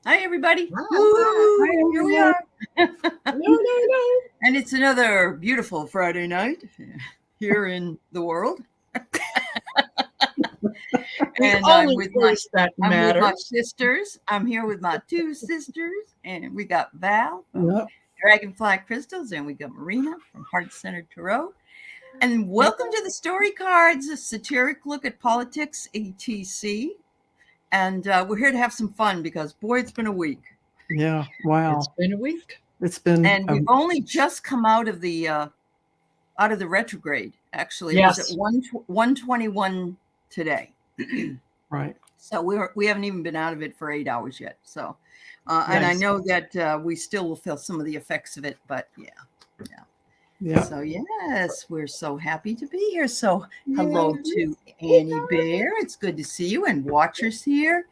Hi, everybody. Wow. Woo! Hi, Here we everyone. are. No. And it's another beautiful Friday night here in the world. The And only place that I'm with my matters. sisters. I'm here with my two sisters, and we got Val from Yep. Dragonfly Crystals, and we got Marina from Heart Centered Tarot. And Yep. welcome to the Story Cards, a satiric look at politics, etc. And we're here to have some fun because, boy, it's been a week. Yeah. Wow. It's been a week. It's been And we've only just come out of the retrograde. Actually, it was Yes. at 121 today. right. So we haven't even been out of it for 8 hours yet. So, and I Nice. know that we still will feel some of the effects of it, but yeah. Yeah. So yes, we're so happy to be here. So hello to Annie Bear. It's good to see you, and Watchers here,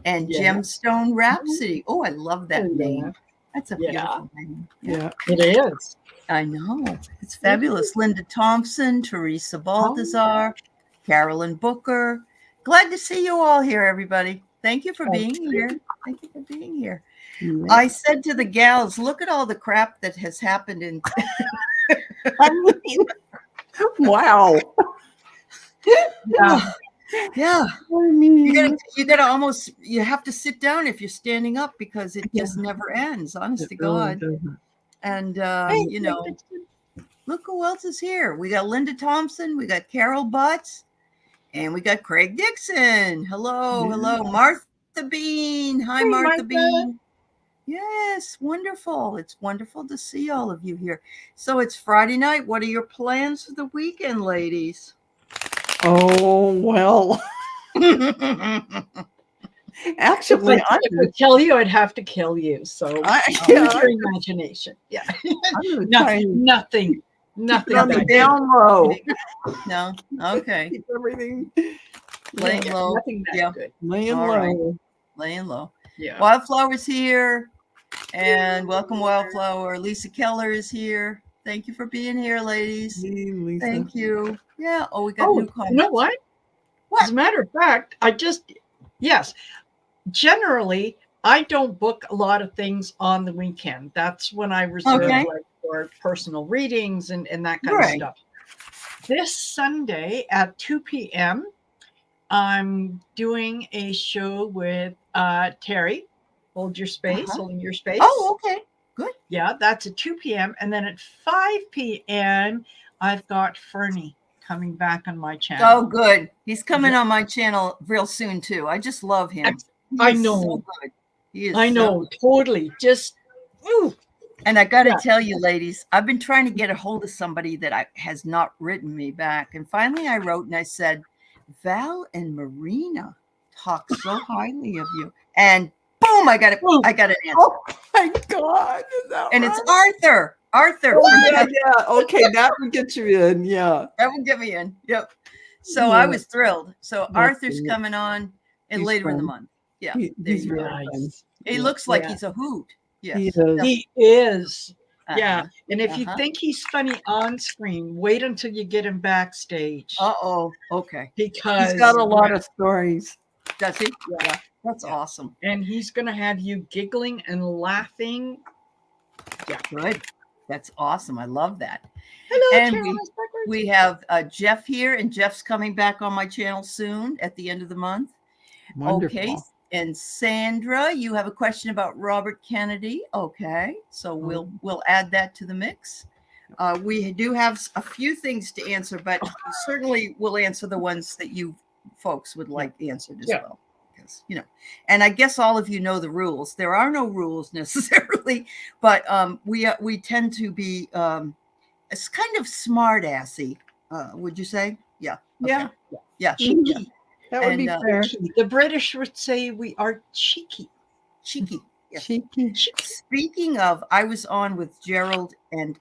and Yeah. Gemstone Rhapsody. Oh, I love that Hello. name. That's a Yeah. beautiful name. Yeah. It is. I know. It's fabulous. Linda Thompson, Teresa Baltazar, Carolyn Booker. Glad to see you all here, everybody. Thank you for being here. Thank you for being here. Yeah. I said to the gals, look at all the crap that has happened in I mean, wow. Yeah. yeah. I mean, You gotta almost you have to sit down if you're standing up because it just never ends, honest to it really God. doesn't. And Hey, you know, look who else is here. We got Linda Thompson, we got Carol Butts, and we got Craig Dixon. Hello, hello. Martha Bean. Hi, Hey, Martha Martha. Bean. Yes, wonderful. It's wonderful to see all of you here. So it's Friday night. What are your plans for the weekend, ladies? Oh well. Actually, if I tell you, I'd have to kill you. So use your imagination. Yeah. I'm Nothing. Nothing on the bad. down low. No. Okay. Keep everything Laying low. Nothing that Yeah. good. laying All low. right. Laying low. Yeah. Wildflower's here. And welcome, Wildflower. Lisa Keller is here. Thank you for being here, ladies. Hey, Lisa. Thank you. Yeah. Oh, we got new comments. You know what? What? As a matter of fact, yes. Generally, I don't book a lot of things on the weekend. That's when I reserve Okay. like for personal readings and that kind Right. of stuff. This Sunday at 2 p.m., I'm doing a show with Terry. Holding your space. Oh, okay. Good. Yeah, that's at 2 p.m. And then at 5 p.m., I've got Fernie coming back on my channel. Oh, good. He's coming on my channel real soon, too. I just love him. I He's know. so good. He is I so know, good. totally. Just, ooh. And I got to tell you, ladies, I've been trying to get a hold of somebody that has not written me back. And finally I wrote and I said, Val and Marina talk so highly of you. And boom, I got an answer. Oh my God. Is that And right? it's Arthur. Arthur. Yeah. Okay, that would get you in. Yeah. That would get me in. Yep. So I was thrilled. So Arthur's good. coming on and He's later in the fun. month. Yeah. He's there you really go. fun. He Yeah. looks like he's a hoot. Yes. He is. He is. Yeah. Uh-huh. And if you think he's funny on screen, wait until you get him backstage. Uh-oh. Okay. Because He's got a lot of stories. Does he? Yeah. That's awesome. And he's going to have you giggling and laughing. Yeah. Good. That's awesome. I love that. Hello, And Carol. we have Jeff here, and Jeff's coming back on my channel soon at the end of the month. Wonderful. Okay. And Sandra, you have a question about Robert Kennedy. Okay. So we'll add that to the mix. We do have a few things to answer, but certainly we'll answer the ones that you folks would like answered as well. Because, and I guess all of you know the rules. There are no rules necessarily, but we tend to be it's kind of smart-assy. Would you say? Yeah. Okay. Yeah. Yeah. That would be fair. The British would say we are cheeky. Cheeky. Yeah. Cheeky. Speaking of, I was on with Gerald and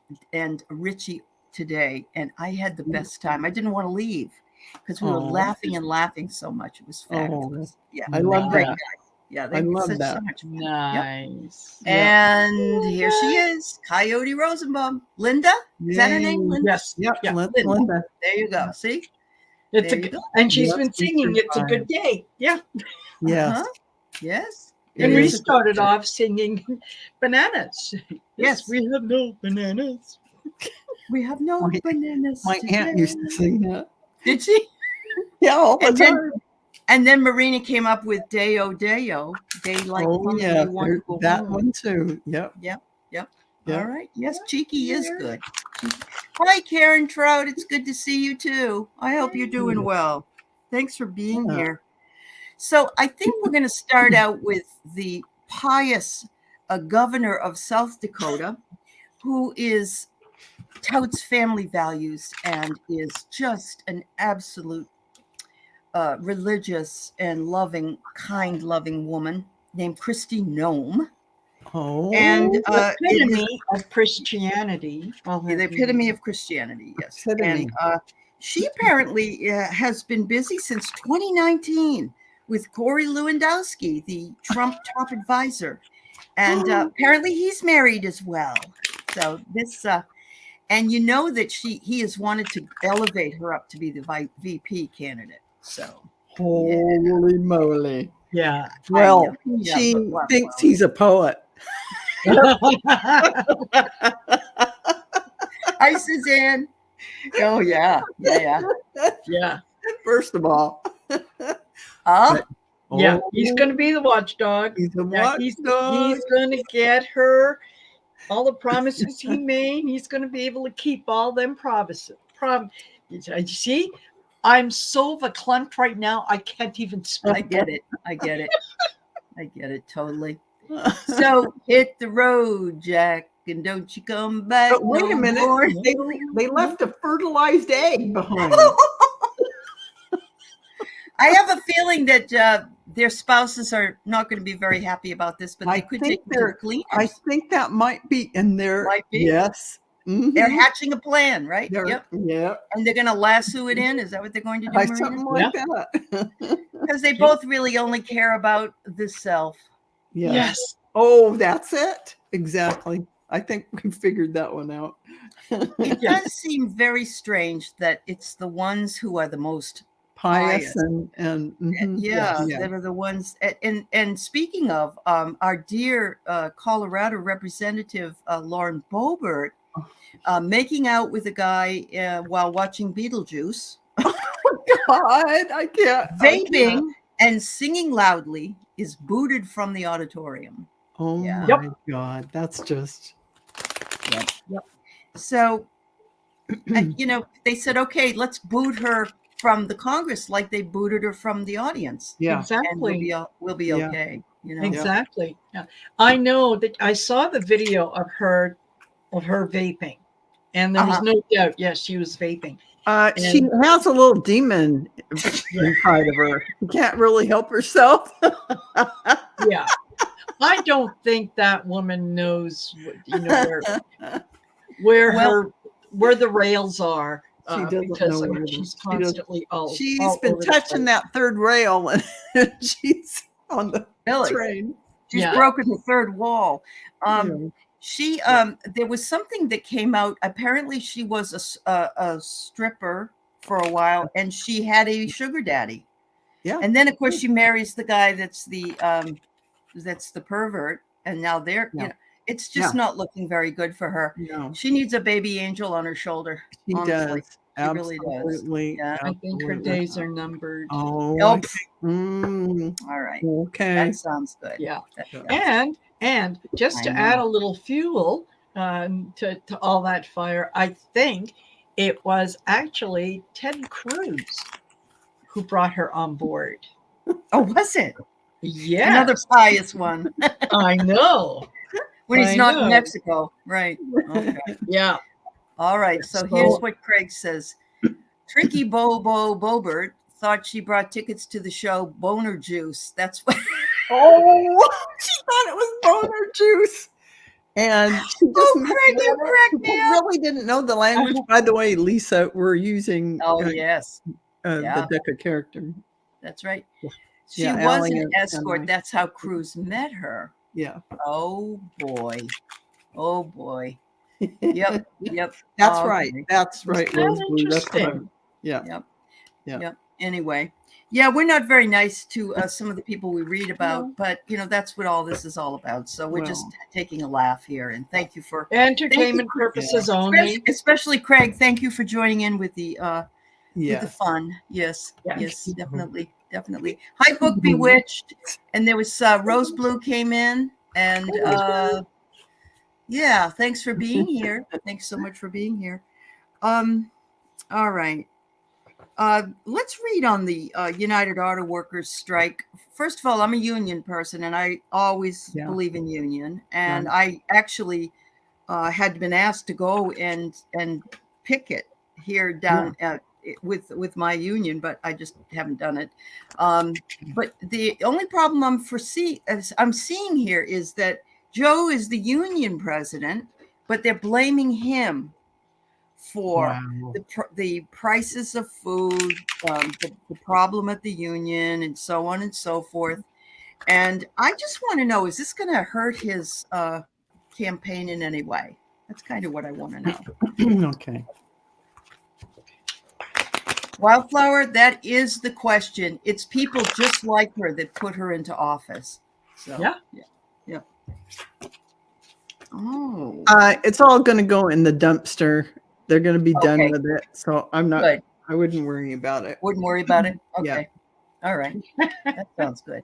Richie today, and I had the best time. I didn't want to leave because we were laughing and laughing so much. It was fabulous. Yeah, I love great that. guys. Yeah, I love so that. much fun. Nice. Yep. And here she is, Coyote Rosenbaum. Linda? Is that her name? Linda? Yes. Yep. Yeah. Linda. There you go. See? And she's been singing It's a Good Day. Yeah. Yes. Yes. And It we is. started off singing bananas. Yes. We have no bananas. We have no bananas My today. aunt used to sing that. Did she? Yeah, all the And then, time. and then Marina came up with Deo Deo, Day Like Oh Fun yeah, You Want to Go that Home. one too. Yep. Yep. Yeah. All right. Yes, Cheeky is good. Hi, Karen Trout. It's good to see you too. I hope you're doing well. Thanks for being Yeah. here. So I think we're going to start out with the pious governor of South Dakota, who touts family values and is just an absolute religious and loving, kind, loving woman named Christy Nome. Oh. And The it is epitome of Christianity. the epitome of Christianity, yes. Epitome. And she apparently has been busy since 2019 with Corey Lewandowski, the Trump top advisor. And apparently he's married as well. So this, and you know that he has wanted to elevate her up to be the VP candidate. So Holy moly. Yeah. Well, Yeah, she but wow, thinks wow. he's a poet. Hi, Suzanne. Oh, yeah. Yeah. First of all. Oh, Yeah. He's going to be the watchdog. He's a Yeah, watchdog. he's going to get her all the promises he made. He's going to be able to keep all them promises. You see, I'm so verklempt right now. I can't even speak. I get it totally. So hit the road, Jack, and don't you come back. But wait no a minute. more. They left a fertilized egg behind. I have a feeling that their spouses are not going to be very happy about this, but they could take them to the cleaners. I think that might be in there. Might be. Yes. Mhm. They're hatching a plan, right? Yep. Yeah. And they're going to lasso it in. Is that what they're going to do, Like Marina? something like that. Because they both really only care about the self. Yeah. Yes. Oh, that's it. Exactly. I think we figured that one out. It does seem very strange that it's the ones who are the most Pious and that are the ones. And speaking of, our dear Colorado Representative Lauren Boebert making out with a guy while watching Beetlejuice, God, I can't. vaping and singing loudly is booted from the auditorium. Oh Yeah. my God, that's just. Yep. So, they said, okay, let's boot her from the Congress like they booted her from the audience. Yeah. Exactly. And we'll be okay. Exactly. Yeah. I know that I saw the video of her vaping, and there was no doubt. Yes, she was vaping. She has a little demon inside of her. She can't really help herself. Yeah. I don't think that woman knows, where the rails are. She doesn't because know where she's constantly She's been touching that third rail, and she's on the train. She's broken the third wall. She there was something that came out. Apparently, she was a stripper for a while, and she had a sugar daddy. Yeah, and then of course she marries the guy that's the pervert, and now they're it's just not looking very good for her. No. She needs a baby angel on her shoulder. She honestly. does. She really does. Yeah. I think her days are numbered. Oh, all right. Okay. That sounds good. Yeah. And just to add a little fuel to all that fire, I think it was actually Ted Cruz who brought her on board. Oh, was it? Yeah. Another pious one. I know. When he's not in Mexico. Right. Okay. Yeah. All right. So here's what Craig says. Tricky Boebert thought she brought tickets to the show Boner Juice. That's what. Oh, she thought it was boner juice. And she just Craig, you correct me. Really didn't know the language. By the way, Lisa, we're using the Deca character. That's right. She was an escort. That's how Cruz met her. Yeah. Oh boy. Yep. That's right. That's right. That's interesting. Yeah. Yep. Anyway, Yeah, we're not very nice to some of the people we read about, but that's what all this is all about. So we're just taking a laugh here, and thank you for entertainment purposes only. Especially Craig. Thank you for joining in with the fun. Yes, definitely. Hi, Book Bewitched, and there was Rose Blue came in, and yeah, thanks for being here. Thanks so much for being here. All right. Let's read on the United Auto Workers strike. First of all, I'm a union person, and I always believe in union. And I actually had been asked to go and picket here down with my union, but I just haven't done it. But the only problem I'm seeing here is that Joe is the union president, but they're blaming him for the prices of food, the problem at the union, and so on and so forth. And I just want to know, is this going to hurt his campaign in any way? That's kind of what I want to know. Okay. Wildflower, that is the question. It's people just like her that put her into office. So yeah. Oh. It's all going to go in the dumpster. They're going to be done with it. So I'm not, good. I wouldn't worry about it. Wouldn't worry about it? Okay. Yeah. All right. That sounds good.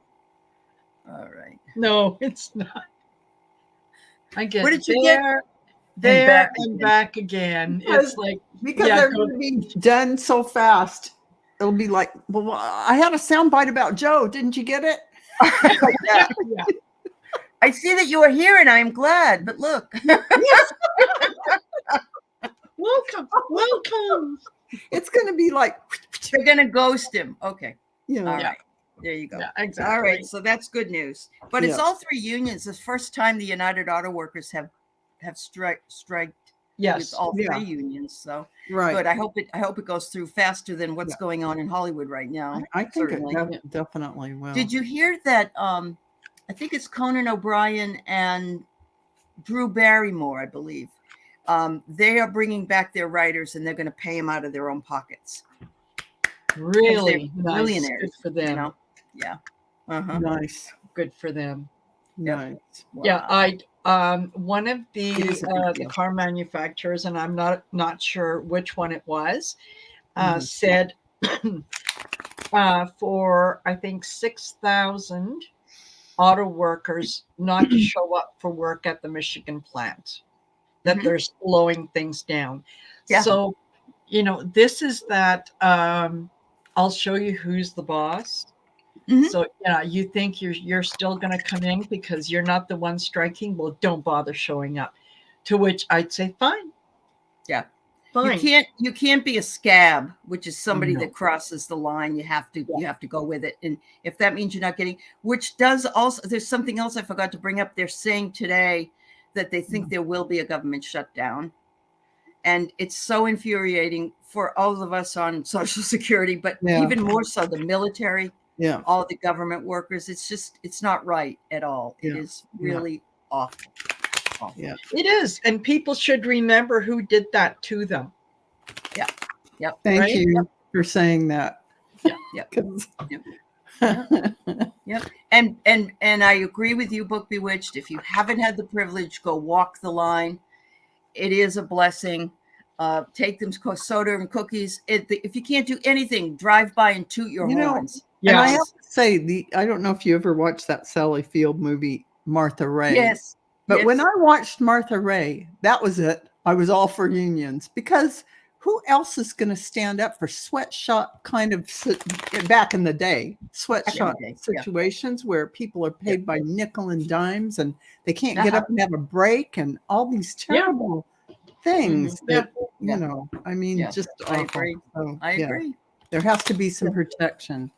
All right. No, it's not. I get what did you there and back again. It's like, because they're going to be done so fast. It'll be like, well, I had a soundbite about Joe. Didn't you get it? Yeah. I see that you are here, and I am glad. But look. Welcome. It's going to be like they're going to ghost him. Okay. Yeah. All right. There you go. Yeah, exactly. All right. So that's good news. But it's all three unions. The first time the United Auto Workers have striked with all three unions. So good. I hope it goes through faster than what's going on in Hollywood right now. I think it definitely will. Did you hear that? I think it's Conan O'Brien and Drew Barrymore, I believe. They are bringing back their writers, and they're going to pay them out of their own pockets. Really? Millionaires. Good for them. Yeah. Nice. Good for them. Nice. Wow. Yeah. One of the car manufacturers, and I'm not sure which one it was, said for I think 6,000 auto workers not to show up for work at the Michigan plant. That they're slowing things down. Yeah. So, this is that I'll show you who's the boss. So, you think you're still going to come in because you're not the one striking? Well, don't bother showing up. To which I'd say, fine. Yeah. Fine. You can't be a scab, which is somebody that crosses the line. You have to go with it. And if that means you're not getting, which does also, there's something else I forgot to bring up. They're saying today that they think there will be a government shutdown. And it's so infuriating for all of us on Social Security, but even more so the military, all the government workers. It's not right at all. It is really awful. Yeah, it is. And people should remember who did that to them. Yeah. Yep. Thank you for saying that. Yep. Yep. And I agree with you, Book Bewitched. If you haven't had the privilege, go walk the line. It is a blessing. Take them soda and cookies. If you can't do anything, drive by and toot your horns. And I have to say, I don't know if you ever watched that Sally Field movie, Martha Ray. Yes. But when I watched Martha Ray, that was it. I was all for unions, because who else is going to stand up for sweatshop kind of back in the day, sweatshop situations where people are paid by nickel and dimes and they can't get up and have a break and all these terrible things that, I mean, just I agree. So, I agree. There has to be some protection.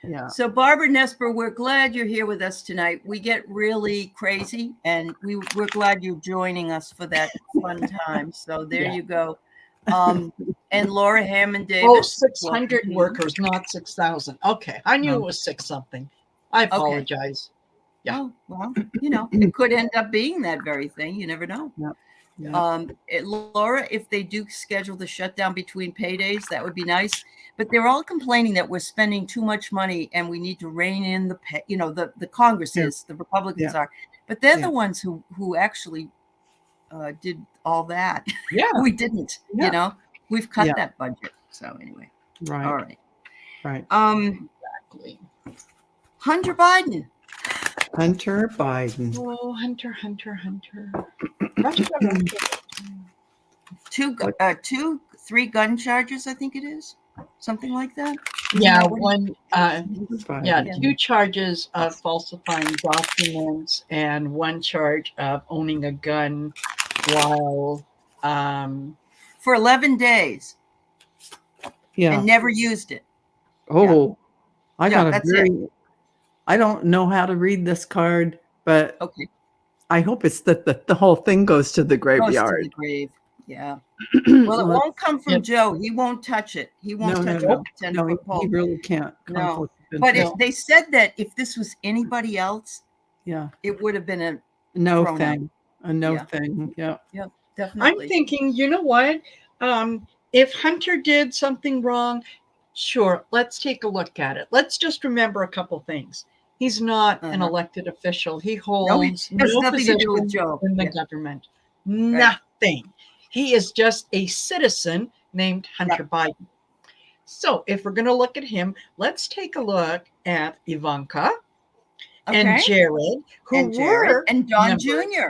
Yeah. So Barbara Nesper, we're glad you're here with us tonight. We get really crazy, and we're glad you're joining us for that fun time. So there you go. And Laura Hammond Davis. 600 workers, not 6,000. Okay, I knew it was 6 something. I apologize. Yeah. Oh, well, it could end up being that very thing. You never know. Yeah. Laura, if they do schedule the shutdown between paydays, that would be nice. But they're all complaining that we're spending too much money and we need to rein in the pay. You know, the Congress Yeah. is, the Republicans Yeah. are, but they're Yeah. the ones who actually did all that. Yeah. We didn't. Yeah. You know, we've cut Yeah. that budget. So anyway, Right. all right. Right. Exactly. Hunter Biden. Hunter Biden. Oh, Hunter. Russia. Two, 3 gun charges, I think it is. Something like that. Yeah, that what he- one. Biden. Yeah, 2 charges of falsifying documents and 1 charge of owning a gun while For 11 days Yeah. and never used it. Oh, I Yeah, got a that's very. I don't know how to read this card, but Okay. I hope it's that the whole thing goes to the Goes to the graveyard. grave. Yeah. Well, it won't come from Yep. Joe. He won't touch it. He won't No, no, touch no. a 10 No, foot he pole. really can't. No. Conflict of But interest. they said that if this was anybody else, Yeah. it would have been a No thrown out. thing. A no Yeah. thing. Yeah. I'm definitely. thinking, you know what? If Hunter did something wrong, sure, let's take a look at it. Let's just remember a couple things. He's not an Uh-huh. elected official. He No, it holds has no nothing to do with position Joe. in the Yeah. government. Nothing. He is just a citizen named Hunter Biden. So if we're going to look at him, let's take a look at Ivanka and Okay. Jared, who And Jared were and Don members- Jr.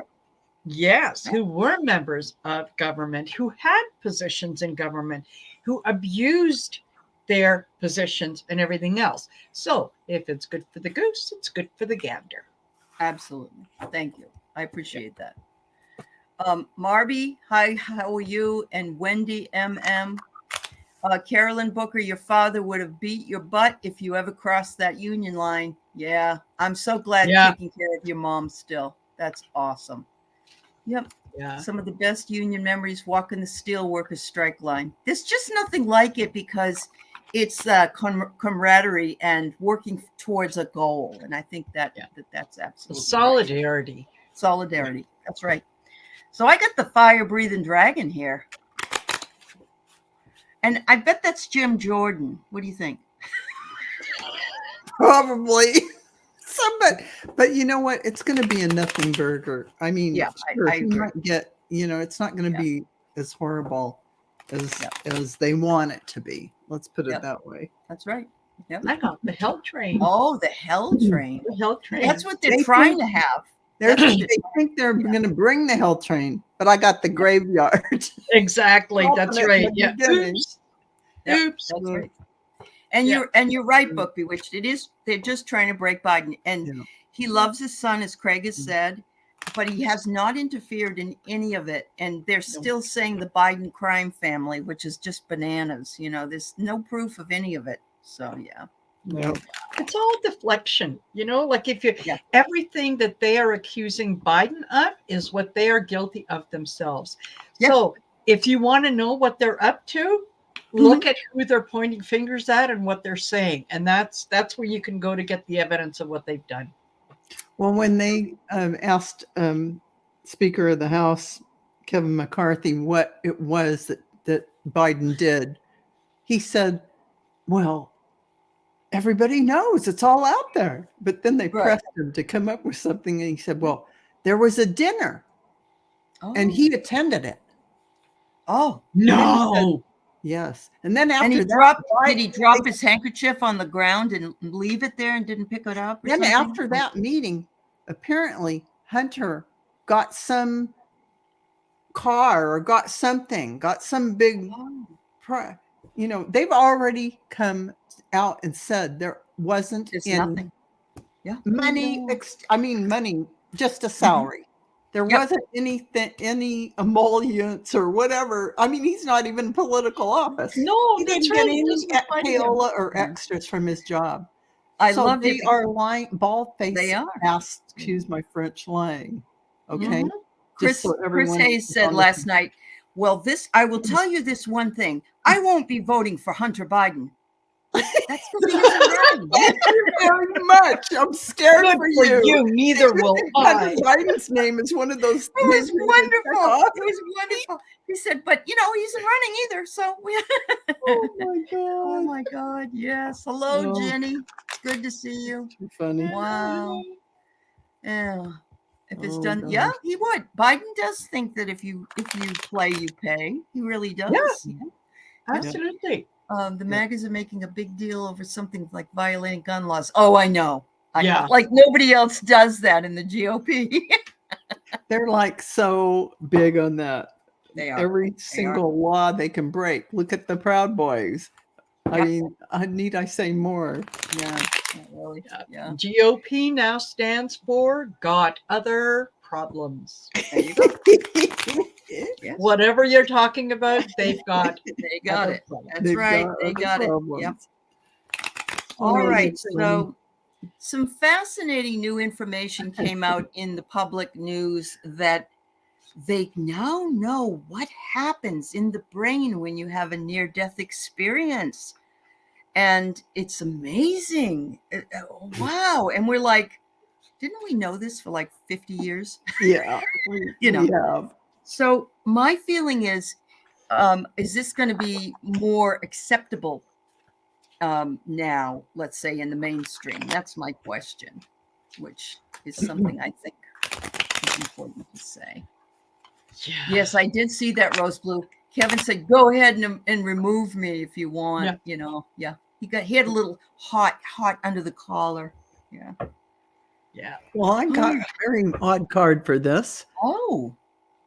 Yes, who were members of government, who had positions in government, who abused their positions and everything else. So if it's good for the goose, it's good for the gander. Absolutely. Thank you. I appreciate that. Marby, hi, how are you? And Wendy MM. Carolyn Booker, your father would have beat your butt if you ever crossed that union line. Yeah, I'm so glad taking care of your mom still. That's awesome. Yep. Yeah. Some of the best union memories walking the steel workers strike line. There's just nothing like it because it's camaraderie and working towards a goal. And I think that's absolutely Solidarity. right. Solidarity. That's right. So I got the fire breathing dragon here. And I bet that's Jim Jordan. What do you think? Probably. But you know what? It's going to be a nothing burger. I mean, Yeah, sure, I he agree. might get, it's not going to be as horrible as they want it to be. Let's put it that way. That's right. Yep. I got the hell train. Oh, the hell train. The hell train. That's what they're trying to have. They think they're going to bring the hell train, but I got the graveyard. Exactly. That's Confident right. in the Yeah. beginning. Oops. Yep, Oops. that's right. And you're right, Book Bewitched. It is. They're just trying to break Biden, and he loves his son, as Craig has said, but he has not interfered in any of it. And they're still saying the Biden crime family, which is just bananas. There's no proof of any of it. So yeah. Yep. It's all deflection, like if you everything that they are accusing Biden of is what they are guilty of themselves. Yeah. So if you want to know what they're up to, look at who they're pointing fingers at and what they're saying. And that's where you can go to get the evidence of what they've done. Well, when they asked Speaker of the House, Kevin McCarthy, what it was that Biden did, he said, well, everybody knows it's all out there. But then they pressed him to come up with something. And he said, well, there was a dinner and he attended it. Oh, no. Yes. And then after did he drop his handkerchief on the ground and leave it there and didn't pick it up? Then after that meeting, apparently Hunter got some car or got some big, they've already come out and said there wasn't nothing. Money. Money, just a salary. There wasn't any emoluments or whatever. I mean, he's not even in political office. No, he didn't get any payola or extras from his job. I love they are lying, bald-faced. They are. Excuse my French, lying. Okay. Chris Hayes said last night, well, I will tell you this one thing. I won't be voting for Hunter Biden. That's because he isn't running. Thank you very much. I'm scared Good for for you. you. Neither will Hunter I. Biden's name is one of those It was names you're gonna check wonderful. off. It was wonderful. He said, but he isn't running either. So we. Oh my Oh god. my God. Yes. Hello, Oh. Jenny. Good to see you. Too funny. Wow. Yeah. If it's Oh, done, gosh. yeah, he would. Biden does think that if you play, you pay. He really does. Yeah. Yeah. Absolutely. The MAGAs are making a big deal over something like violating gun laws. Oh, I know. Yeah. Like nobody else does that in the GOP. They're like so big on that. They are. Every single law they can break. Look at the Proud Boys. I Yep. mean, need I say more? Yeah, not really. Yeah. GOP now stands for got other problems. There you go. Yes. Whatever you're talking about, they've got They got other it. problems. That's They've right. got They other got it. Yep. problems. All Oh, right. that's So some fascinating new information came out in the public news that they now know what happens in the brain when you have a near-death experience. And it's amazing. Wow. And we're like, didn't we know this for like 50 years? Yeah. You know. We have. So my feeling is this going to be more acceptable now, let's say in the mainstream? That's my question, which is something I think is important to say. Yeah. Yes, I did see that, Rose Blue. Kevin said, go ahead and remove me if you want. Yeah. Yeah. He had a little hot under the collar. Yeah. Yeah. Well, I got a very odd card for this. Oh.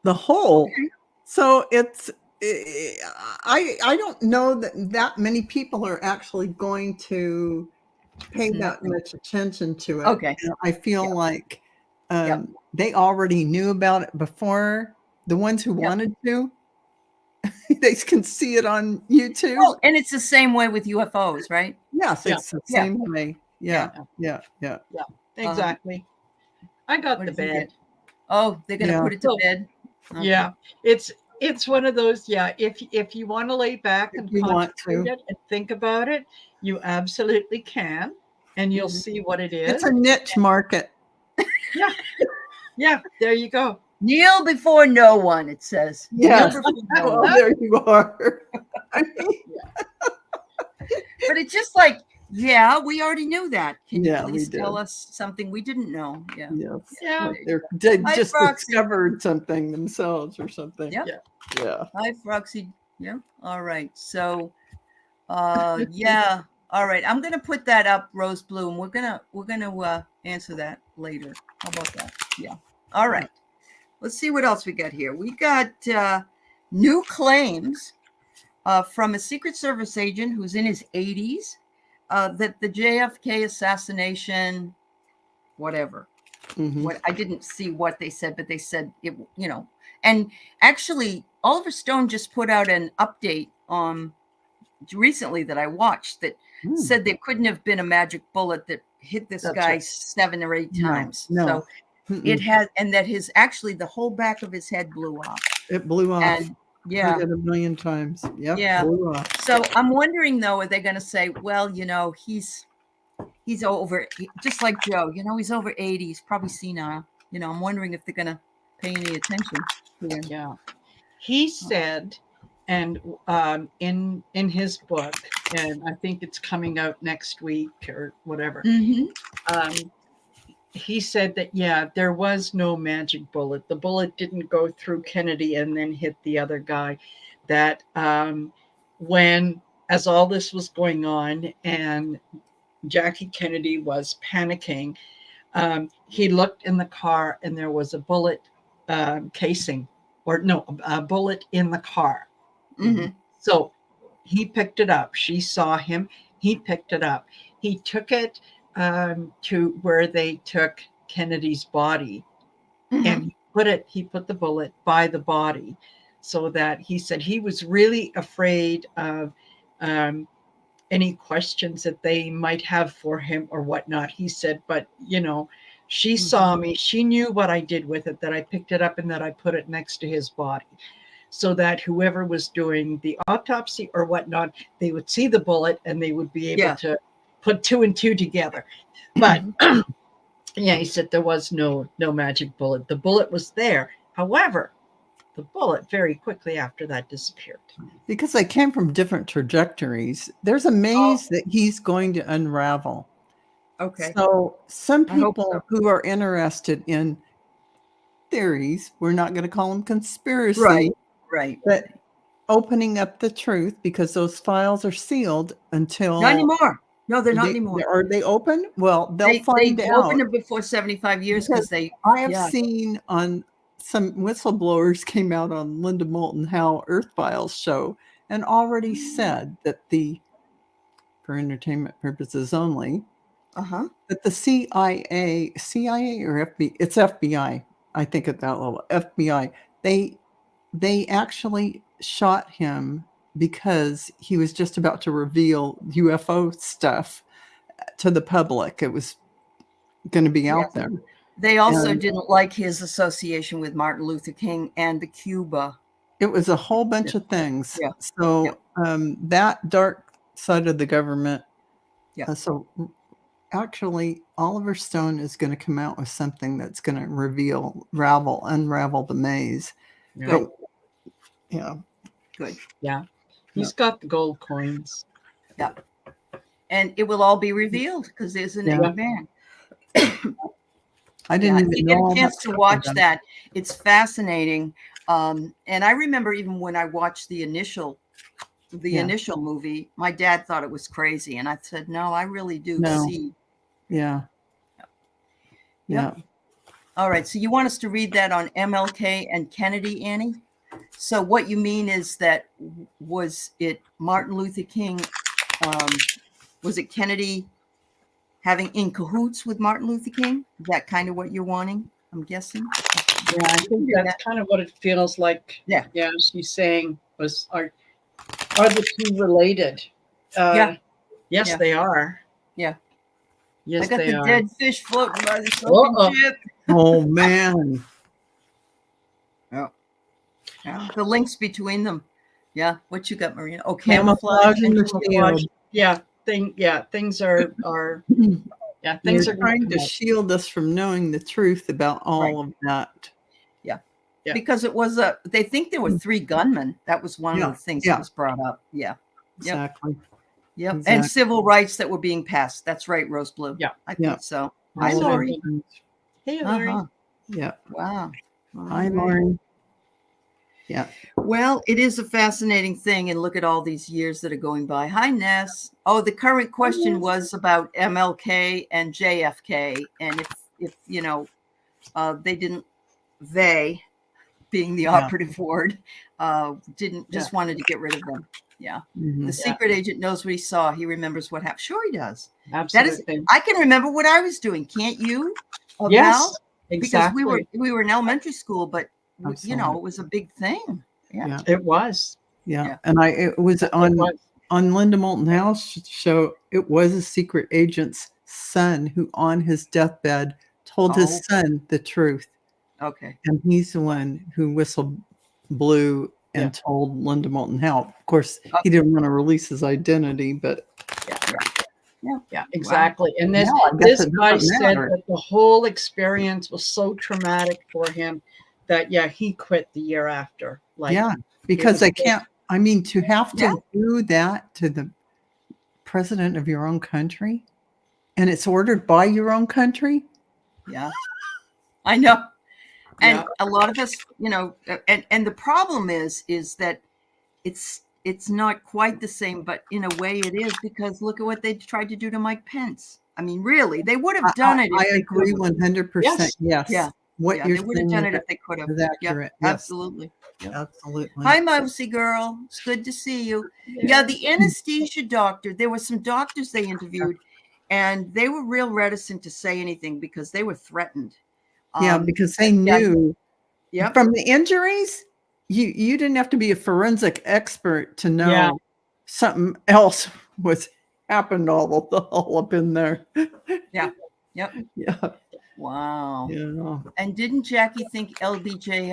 The whole. Okay. So it's I don't know that many people are actually going to pay that much attention to it. Okay. And I feel like Yep. they already knew about it before. The ones who Yep. wanted to, they can see it on YouTube. Oh, and it's the same way with UFOs, right? Yes, Yeah. it's the same way. Yeah. Exactly. I got What the did you bed. get? Oh, they're gonna Yeah. put it to bed. Okay. Yeah. It's one of those, yeah. If you want to lay back and you want contemplate to. it and think about it, you absolutely can, and you'll see what it is. It's a niche market. Yeah. Yeah, there you go. Kneel before no one, it says. Yes. Kneel before no Well, one. there you are. I mean, But it's just like, yeah, we already knew that. Can you Yeah, we please tell did. us something we didn't know? Yeah. yes. Yeah. They Hi, just Foxy. discovered something themselves or something. Yep. Yeah. Hi, Froxy. Yeah. All right. So, yeah. All right. I'm gonna put that up, Rose Bloom. We're gonna answer that later. How about that? Yeah. All right. Let's see what else we got here. We got new claims from a Secret Service agent who's in his 80s that the JFK assassination, whatever. Mhm. What I didn't see what they said, but they said it. And actually, Oliver Stone just put out an update recently that I watched that said there couldn't have been a magic bullet that hit this guy right. 7 or 8 times. No. So it has, and that the whole back of his head blew off. It blew off. And yeah. Heard it a million times. Yep. Yeah. Blew off. So I'm wondering though, are they going to say, well, he's over, just like Joe, he's over 80, he's probably senile. I'm wondering if they're going to pay any attention to him. Yeah. He said, and in his book, and I think it's coming out next week or whatever. Mm-hmm. He said that, yeah, there was no magic bullet. The bullet didn't go through Kennedy and then hit the other guy. That as all this was going on and Jackie Kennedy was panicking, he looked in the car and there was a bullet casing, or no, a bullet in the car. Mm-hmm. So he picked it up. She saw him. He picked it up. He took it to where they took Kennedy's body, and he put the bullet by the body, so that he said he was really afraid of any questions that they might have for him or whatnot. He said, but she saw me. She knew what I did with it, that I picked it up and that I put it next to his body. so that whoever was doing the autopsy or whatnot, they would see the bullet and they would be able to put 2 and 2 together. But yeah, he said there was no magic bullet. The bullet was there. However, the bullet very quickly after that disappeared. Because they came from different trajectories. There's a maze that he's going to unravel. Okay. So some I hope people so. who are interested in theories, we're not going to call them conspiracy, Right. but opening up the truth, because those files are sealed until Not anymore. No, they're not anymore. Are they open? Well, they'll find they out. opened it before 75 years because they. I have seen on some whistleblowers came out on Linda Moulton Howe Earth Files show and already said that for entertainment purposes only, that the CIA or FBI, it's FBI, I think at that level, FBI, they actually shot him because he was just about to reveal UFO stuff to the public. It was going to be out there. They also didn't like his association with Martin Luther King and the Cuba. It was a whole bunch of things. Yeah. So that dark side of the government. Yeah. So actually, Oliver Stone is going to come out with something that's going to unravel the maze. Yeah. But, yeah. Good. Yeah. He's got the gold coins. Yeah. And it will all be revealed because there's an man. I didn't even know. Get a chance to watch that. It's fascinating. And I remember even when I watched the initial movie, my dad thought it was crazy. And I said, no, I really do see. Yeah. Yeah. All right. So you want us to read that on MLK and Kennedy, Annie? So what you mean is that was it Martin Luther King? Was it Kennedy having in cahoots with Martin Luther King? Is that kind of what you're wanting? I'm guessing. Yeah, I think that's kind of what it feels like. Yeah. Yeah. She's saying are the two related? Yes, they are. Yeah. Yes, I got they the are. dead fish floating by the sunken ship. Oh man. Yeah. The links between them. Yeah. What you got, Marina? Oh, Camouflage in the field. Yeah. Things are things are trying to shield us from knowing the truth about all of that. Yeah. Because it was they think there were 3 gunmen. That was one of the things that was brought up. Yeah. Exactly. Yep. Exactly. And civil rights that were being passed. That's right, Rose Blue. Yeah. I think so. Hi, Lori. Hey, Lori. Yeah. Wow. Hi, Lori. Yeah. Well, it is a fascinating thing. And look at all these years that are going by. Hi, Ness. Oh, the current question was about MLK and JFK. And if they being the operative word, didn't just wanted to get rid of them. Yeah. The secret agent knows what he saw. He remembers what happened. Sure, he does. Absolutely. I can remember what I was doing. Can't you? Yes. Exactly. Because we were in elementary school, but it was a big thing. Yeah. It was. Yeah. And it was on Linda Moulton Howe's show. It was a secret agent's son who, on his deathbed, told his son the truth. Okay. And he's the one who blew and told Linda Moulton Howe. Of course, he didn't want to release his identity, but yeah, exactly. Wow. And this guy said that the whole experience was so traumatic for him that he quit the year after. Because they can't. I mean, to have to do that to the president of your own country, and it's ordered by your own country. Yeah, I know. And a lot of us, and the problem is that it's not quite the same, but in a way it is, because look at what they tried to do to Mike Pence. I mean, really, they would have done it. I agree 100%. Yes. Yeah. What they would have done it if they could have. Accurate. Yeah, absolutely. Yep. Absolutely. Hi, Mousy girl. It's good to see you. Yeah, the anesthesia doctor. There were some doctors they interviewed, and they were real reticent to say anything because they were threatened. Because they knew from the injuries, you didn't have to be a forensic expert to know something else was happened all up in there. Yeah. Yep. Yeah. Wow. Yeah. And didn't Jackie think LBJ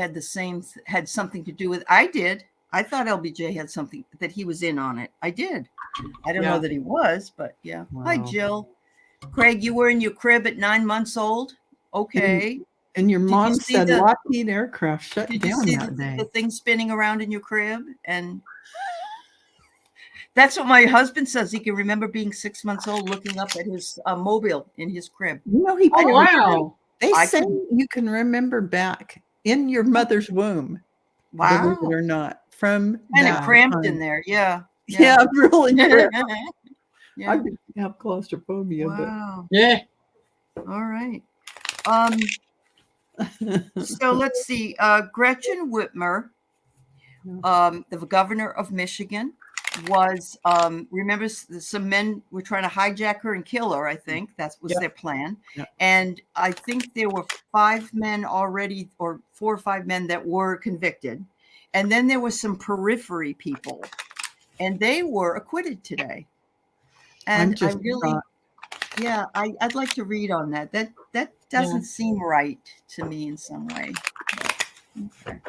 had something to do with? I did. I thought LBJ had something, that he was in on it. I did. I don't know Yeah. that he was, but yeah. Hi, Wow. Jill. Craig, you were in your crib at 9 months old. Okay. And your Did you mom see said the- Lockheed Aircraft shut Did you down see that day. the thing spinning around in your crib? And that's what my husband says. He can remember being 6 months old, looking up at his mobile in his crib. You know, he Oh, wow. They I say couldn't- you can remember back in your mother's womb, believe Wow. it or not, from Kind of that cramped in time. there. Yeah. Yeah, really cramped. Yeah. I could have claustrophobia, Wow. Yeah. All right. So let's see. Gretchen Whitmer, the governor of Michigan, was remember some men were trying to hijack her and kill her. I think that was their plan. Yeah. And I think there were 5 men already, or 4 or 5 men that were convicted. And then there were some periphery people, and they were acquitted today. And I really, yeah, I'd like to read on that. That doesn't seem right to me in some way. Okay.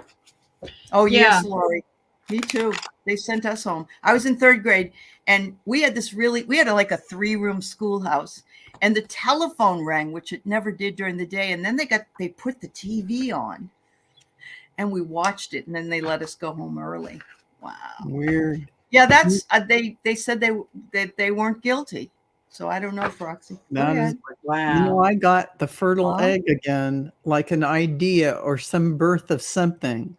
Oh, yes, Lori. Me too. They sent us home. I was in 3rd grade, and we had like a 3-room schoolhouse, and the telephone rang, which it never did during the day. And then they put the TV on, and we watched it, and then they let us go home early. Wow. Weird. Yeah, that's they said they weren't guilty. So I don't know, Froxy. That is, Wow. you know, I got the fertile Wow. egg again, like an idea or some birth of something.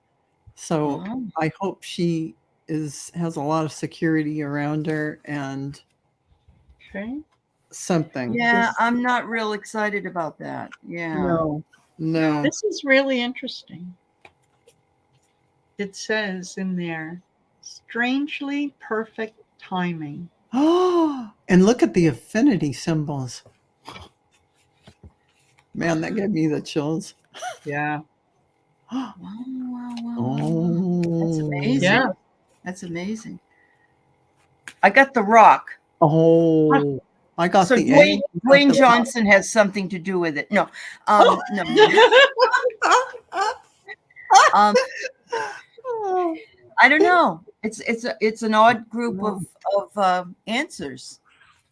So Wow. I hope she has a lot of security around her and something. Yeah, I'm not real excited about that. Yeah. No. This is really interesting. It says in there, strangely perfect timing. Oh, and look at the affinity symbols. Man, that gave me the chills. Yeah. Wow, wow, wow. Oh, That's amazing. Yeah. That's amazing. I got the rock. Oh, I got So the Dwayne Johnson has something to do with it. No. No. I don't know. It's an odd group of answers.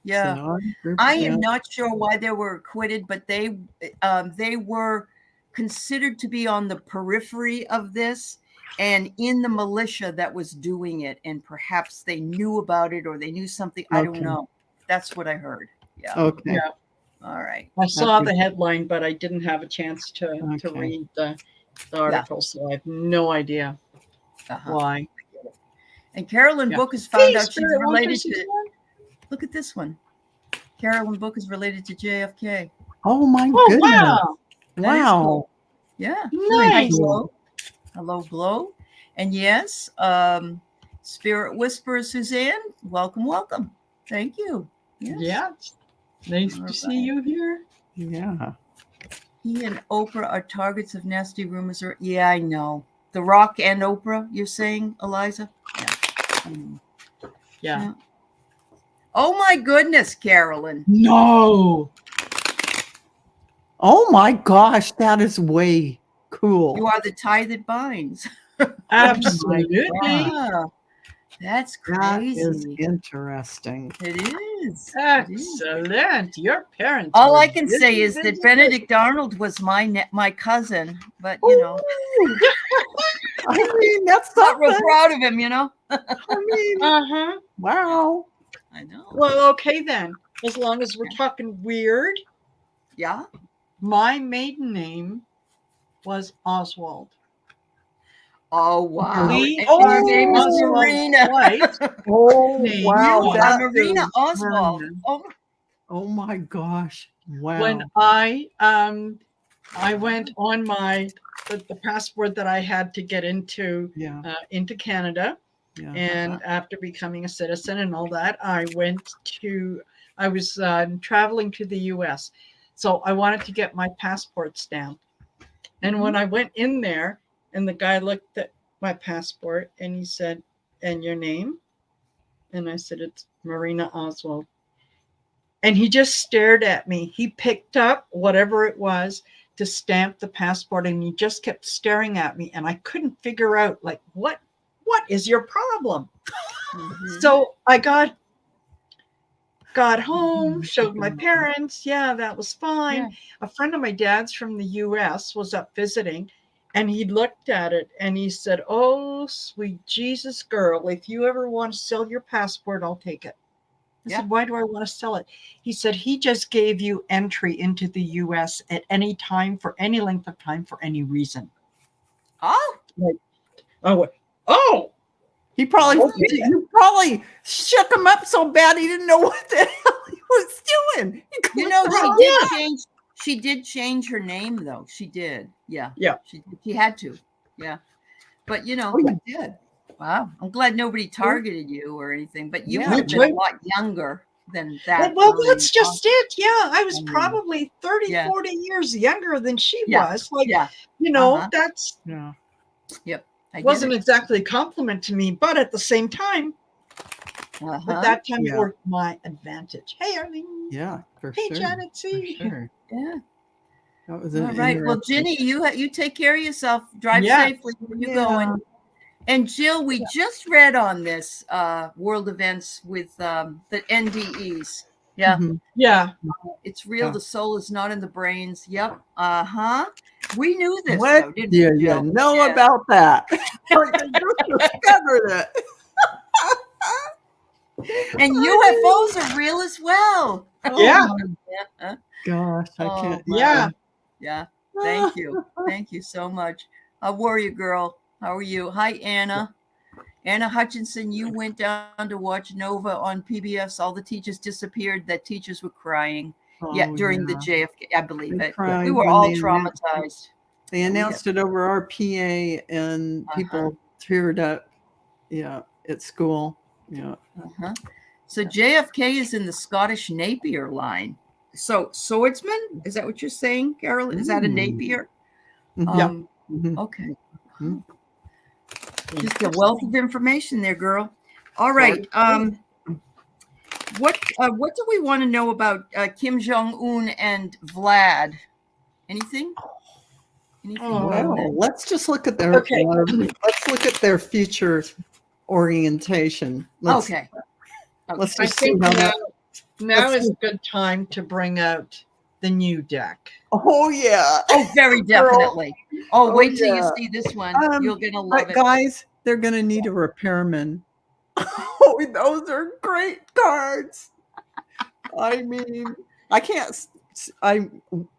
Yeah. I am not sure why they were acquitted, but they were considered to be on the periphery of this and in the militia that was doing it, and perhaps they knew about it or they knew something. I don't know. That's what I heard. Yeah. Okay. Yeah. All right. I saw the headline, but I didn't have a chance to read the article, so I have no idea why. And Carolyn Book has found out she's related to. Look at this one. Carolyn Book is related to JFK. Oh my goodness! Wow! Wow! Cool. Yeah. Nice. Hello, Glow. And yes, Spirit Whisperer Suzanne, welcome. Thank you. Yes. Yeah. Nice to see you here. Yeah. He and Oprah are targets of nasty rumors. Yeah, I know. The Rock and Oprah, you're saying, Eliza? Yeah. Oh my goodness, Carolyn. No. Oh my gosh, that is way cool. You are the tie that binds. Absolutely. Yeah. That's crazy. That is interesting. It is. Excellent. Your parents. All I can say is that Benedict Arnold was my cousin, but you know. I mean, that's not real proud of him, you know. I mean, wow. I know. Well, okay then. As long as we're talking weird. Yeah. My maiden name was Oswald. Oh wow! Your name is Marina. Oh wow! Marina Oswald. Oh my gosh! Wow! When I went on the passport that I had to get into Canada, and after becoming a citizen and all that, I was traveling to the U.S. So I wanted to get my passport stamped, and when I went in there. And the guy looked at my passport and he said, "And your name?" And I said, "It's Marina Oswald." And he just stared at me. He picked up whatever it was to stamp the passport, and he just kept staring at me. And I couldn't figure out, like, what is your problem? So I got home, showed my parents. Yeah, that was fine. Yeah. A friend of my dad's from the US was up visiting, and he looked at it and he said, "Oh, sweet Jesus, girl, if you ever want to sell your passport, I'll take it." I said, "Why do I want to sell it?" He said, "He just gave you entry into the US at any time, for any length of time, for any reason." Oh, Like, oh, He probably Okay. you probably shook him up so bad he didn't know what the hell he was doing. you know, she did change her name though. She did. Yeah. Yeah. She had to. Yeah. But you know, Oh, you did. wow. I'm glad nobody targeted you or anything, but you Yeah. would have been a lot younger than that. well, early that's in just it. Yeah, I was Mm. probably 30, Yeah. 40 years younger than she Yeah. was. Like, Yeah. you know, Uh-huh. that's Yeah. Yep. I get wasn't it. exactly a compliment to me, but at the same time, Uh-huh. at that time, Yeah. it worked my advantage. Hey, Arlene. Yeah, for Hey, sure. Janet For C. sure. Yeah. That was All right. Well, Ginny, you take care of yourself. Drive Yeah. safely where you're going. And Jill, we just read on this world events with the NDEs. Yeah. Mhm. Yeah. It's real. Yeah. The soul is not in the brains. Yep. Uh-huh. We knew this, What though, didn't do we, you Jill? know Yeah. about that? Or you just discovered it. And UFOs are real as well. Yeah. Oh my Yeah. gosh, I Oh, can't. my. Yeah. Yeah. Thank you. Thank you so much. Warrior Girl, how are you? Hi, Anna. Anna Hutchinson, you went down to watch Nova on PBS. All the teachers disappeared. That teachers were crying. During the JFK, I believe They it. cried We were when all they announced it. traumatized. They announced it over our PA, and people teared up. Yeah, at school. Yeah. So JFK is in the Scottish Napier line. So swordsman, is that what you're saying, Carol? Is that a Napier? Mhm. Okay. Mhm. Just a wealth of information there, girl. All right. What do we want to know about Kim Jong-un and Vlad? Anything? Well, let's just look at their. Okay. Let's look at their future orientation. Okay. Let's I just see think how that. now is a good time to bring out the new deck. Oh yeah. Oh, very definitely. Wait till yeah. you see this one. You're gonna love But it. guys, they're gonna need a repairman. Oh, those are great cards. I mean, I can't. I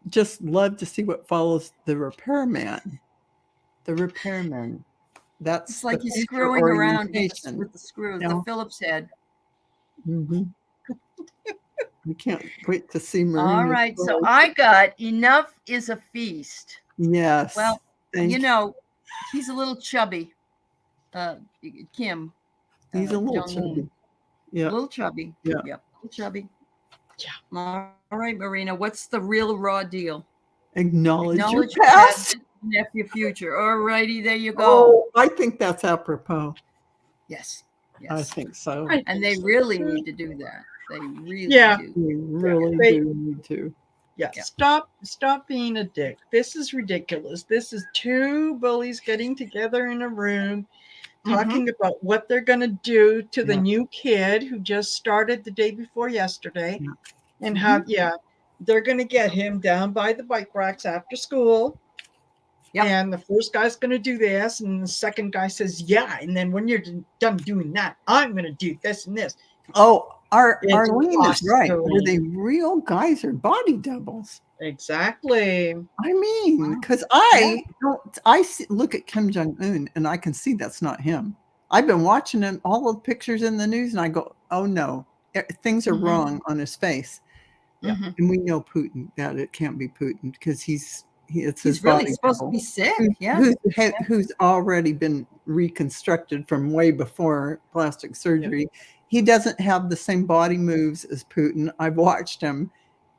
just love to see what follows the repairman. The repairman. That's It's like the he's future screwing around orientation. with the screws, Yeah. the Phillips head. Mhm. I can't wait to see Marina. All right. So I got enough is a feast. Yes. Well, thank you know, he's a little chubby. Kim. He's a little Jong-un. chubby. Yeah. A little chubby. Yeah. Yep. A little chubby. Yeah. All right, Marina. What's the real raw deal? Acknowledge your Acknowledge your past. past, your future. All righty, there you go. Oh, I think that's apropos. Yes. I think so. And they really need to do that. They really do. We really do need to. Yeah. Stop being a dick. This is ridiculous. This is two bullies getting together in a room talking about what they're going to do to the new kid who just started the day before yesterday, and how they're going to get him down by the bike racks after school. Yep. And the first guy's going to do this, and the second guy says, yeah. And then when you're done doing that, I'm going to do this and this. Oh, Arlene is right. awesome. Were they real guys or body doubles? Exactly. I mean, because look at Kim Jong-un and I can see that's not him. I've been watching him, all the pictures in the news, and I go, oh no, things are wrong on his face. Yeah. And we know Putin, that it can't be Putin because he's really supposed to be sick. Who's already been reconstructed from way before plastic surgery. He doesn't have the same body moves as Putin. I've watched him.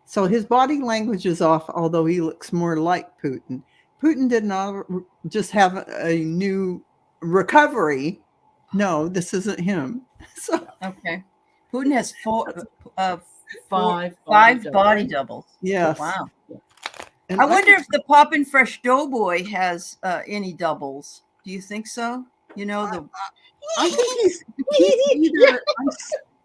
So his body language is off, although he looks more like Putin. Putin did not just have a new recovery. No, this isn't him. So okay. Putin has Five body doubles. Yes. Wow. And I wonder if the Poppin' Fresh Doughboy has any doubles. Do you think so? You know, I think he's either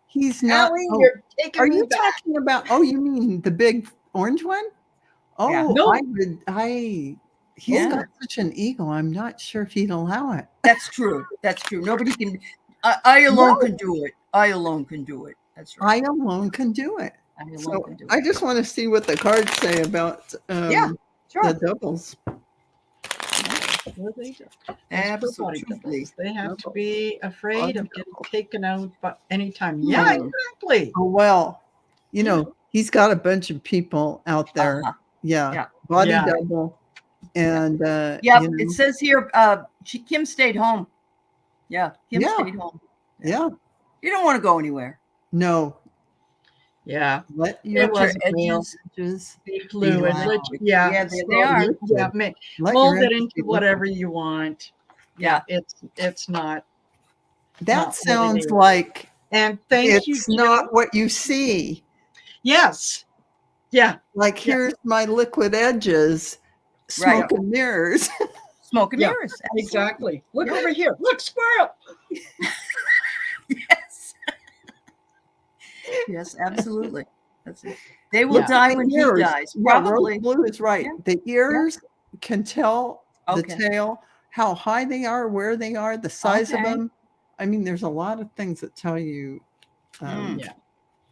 he's not. Allie, Oh, you're taking are me you back. talking about? Oh, you mean the big orange one? Oh, Yeah. No. He's Yeah. got such an ego. I'm not sure if he'd allow it. That's true. That's true. Nobody can. I alone can do it. I alone can do it. That's right. I alone can do it. I alone So can do it. I just want to see what the cards say about Yeah, sure. the doubles. What do they do? Absolutely. They have to be afraid of getting taken out but anytime. Hmm. Yeah, exactly. Oh, well, you know, he's got a bunch of people out there. Uh-huh. Yeah. Yeah. Body Yeah. double. And Yep. you know, It says here, Kim stayed home. Yeah. Kim Yeah. stayed home. yeah. You don't want to go anywhere. No. Yeah. Let your It was edges. be fluid. Wow. Yeah. Yeah, they are. Yeah, Let mold your it edges into be whatever liquid. you want. Yeah. It's not. That not what it sounds is. like And thank you, it's Jill. not what you see. Yes. Yeah. Like, here's my liquid edges, Right. smoke and mirrors. Smoke and Yeah, mirrors. Absolutely. Exactly. Look Yeah. over here. Look, squirrel. Yes. Yes, absolutely. That's it. They will Yeah. die when he Ears. dies. Yeah, Rose Probably. Blue is right. Yeah. The ears can tell the Okay. tail, how high they are, where they are, the size of Okay. them. I mean, there's a lot of things that tell you. Yeah.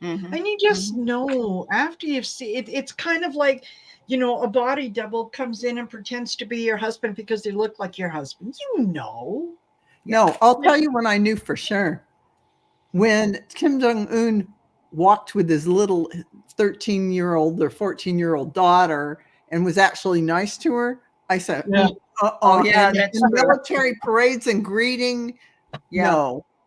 Mhm. And you just know after you've seen it, it's kind of like, a body double comes in and pretends to be your husband because they look like your husband. You know. No, I'll tell you when I knew for sure. When Kim Jong-un walked with his little 13-year-old or 14-year-old daughter and was actually nice to her, I said, Yeah. Oh, yeah, And that's in true. military parades and greeting, Yeah.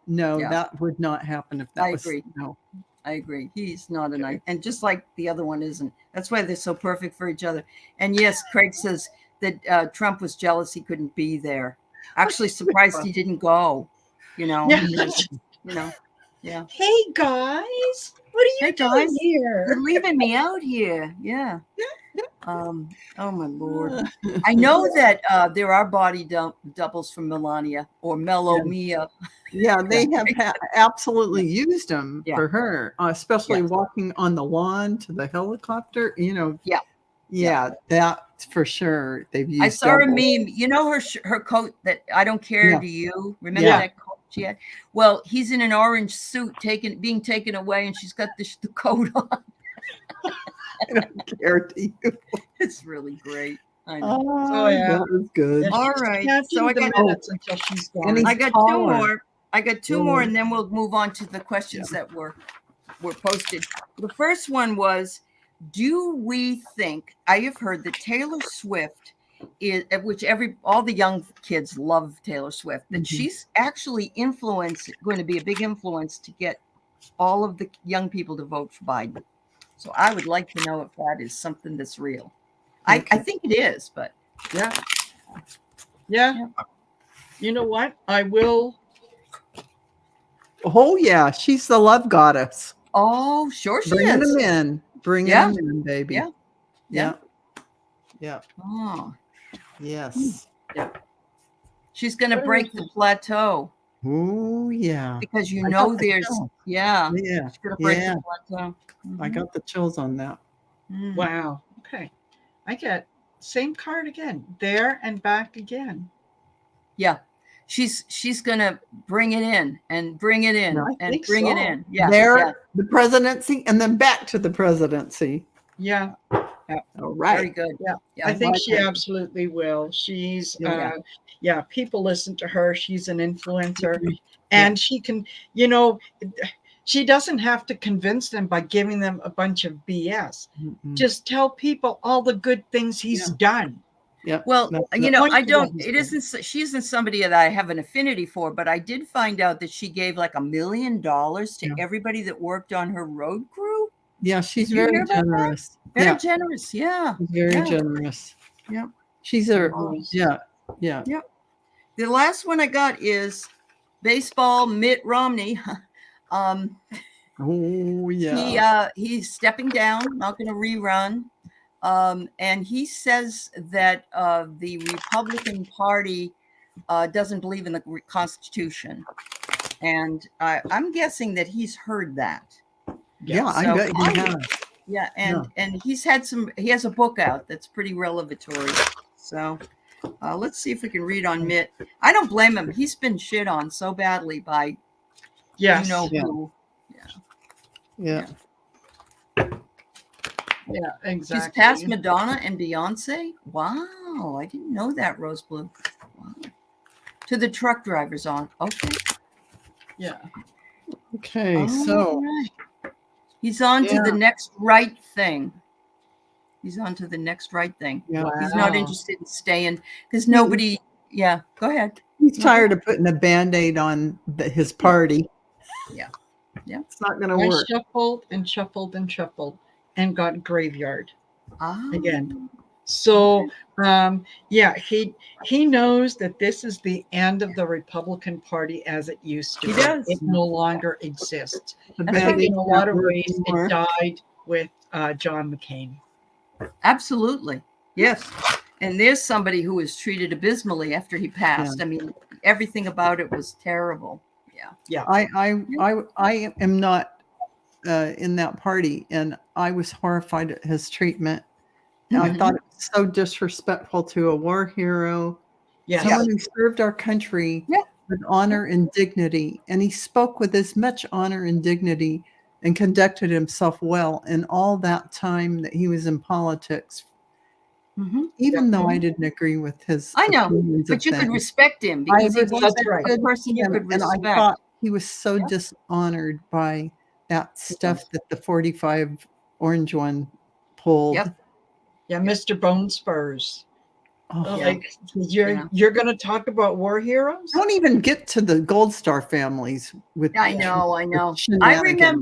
no, Yeah. that would not happen if that I was agree. no. I agree. He's not a nice, and just like the other one isn't. That's why they're so perfect for each other. And yes, Craig says that Trump was jealous he couldn't be there. Actually, surprised he didn't go. Yeah. Yeah. Hey guys, what are you Hey, doing guys. here? You're leaving me out here. Yeah. Oh my Lord. I know that there are body doubles from Melania or Mia. Yeah, they have absolutely used them Yeah. for her, especially Yes. walking on the lawn to the helicopter. Yeah. That for sure. They've used. I saw a doubles. meme. You know her coat that I don't care. Yeah. Do you remember Yeah. that coat she had? Well, he's in an orange suit being taken away, and she's got the coat on. I don't care to you. It's really great. I know. Oh, yeah. that was good. And All she's right. counting So I the got minutes until she's gone. And he's I got taller. two more. I got two more, Whoa. and then we'll move on to the questions that were posted. The first one was, do we think, I have heard that Taylor Swift is, which all the young kids love Taylor Swift, that she's actually going to be a big influence to get all of the young people to vote for Biden. So I would like to know if that is something that's real. I think it is, but Yeah. You know what? I will. Oh yeah, she's the love goddess. oh, sure she Bringing is. them in, bringing Yeah. them in, baby. Yeah. Yeah. Yeah. Oh, Yes. she's going to break the plateau Oh yeah. because I got the there's chills. yeah. Yeah. She's going to break Yeah. the plateau. I got the chills on that. Mhm. Wow. Okay. I get same card again. There and back again. Yeah. She's going to bring it in and bring it in Yeah, I and think bring it so. in. Yeah. There, Yeah. the presidency, and then back to the presidency. Yeah. All Very right. good. Yeah. Yeah. I think like she it. absolutely will. She's Yeah. people listen to her. She's an influencer. Mhm. And she can, she doesn't have to convince them by giving them a bunch of BS. Mm-mm. Just tell people all the good things he's done. Yeah. Well, That's I Point to don't, what he's it doing. isn't, she isn't somebody that I have an affinity for, but I did find out that she gave like $1 million to everybody that worked on her road crew. Yeah, she's Did you very hear about that? generous. Very Yeah, generous. Yeah. she's very Yeah. generous. Yeah. She's a Nice. yeah. The last one I got is baseball Mitt Romney. Oh yeah. He's stepping down, not going to rerun. And he says that the Republican Party doesn't believe in the Constitution. And I'm guessing that he's heard that. Yeah, I So bet he has. Yeah, and he has a book out that's pretty revelatory. So let's see if we can read on Mitt. I don't blame him. He's been shit on so badly by Yes. you know Yeah. who. Yeah. Yeah, exactly. She's past Madonna and Beyonce. Wow, I didn't know that, Rose Blue. Wow. To the truck drivers on. Okay. Yeah. Okay, All so right. He's on to the next right thing. He's on to the next right thing. yeah, He's not Wow. interested in staying because nobody. Yeah, go ahead. he's tired of putting a Band-Aid on his party. Yeah. It's not going to I work. shuffled and shuffled and shuffled and got graveyard Ah. again. So yeah, he knows that this is the end of the Republican Party as it used to He be. does. It no longer exists. The That's I think right. Band-Aid in a lot of can't work ways anymore. it died with John McCain. Absolutely. Yes. And there's somebody who was treated abysmally after he passed. I mean, everything about it was terrible. Yeah. I am not in that party, and I was horrified at his treatment. And I Mhm. thought it was so disrespectful to a war hero, Yes. someone who served our country Yeah. with honor and dignity. And he spoke with as much honor and dignity and conducted himself well in all that time that he was in politics, Mhm. even though I didn't agree with his I know, opinions but of you could things. respect him I because he was That's right. a person you could and I respect. thought he was so Yeah. dishonored by that stuff that the 45 orange one pulled. Yep. Yeah, Mr. Bone Spurs. Oh, Yeah. Like you're gonna talk about war heroes? don't even get to the Gold Star families with I know. I shenanigans.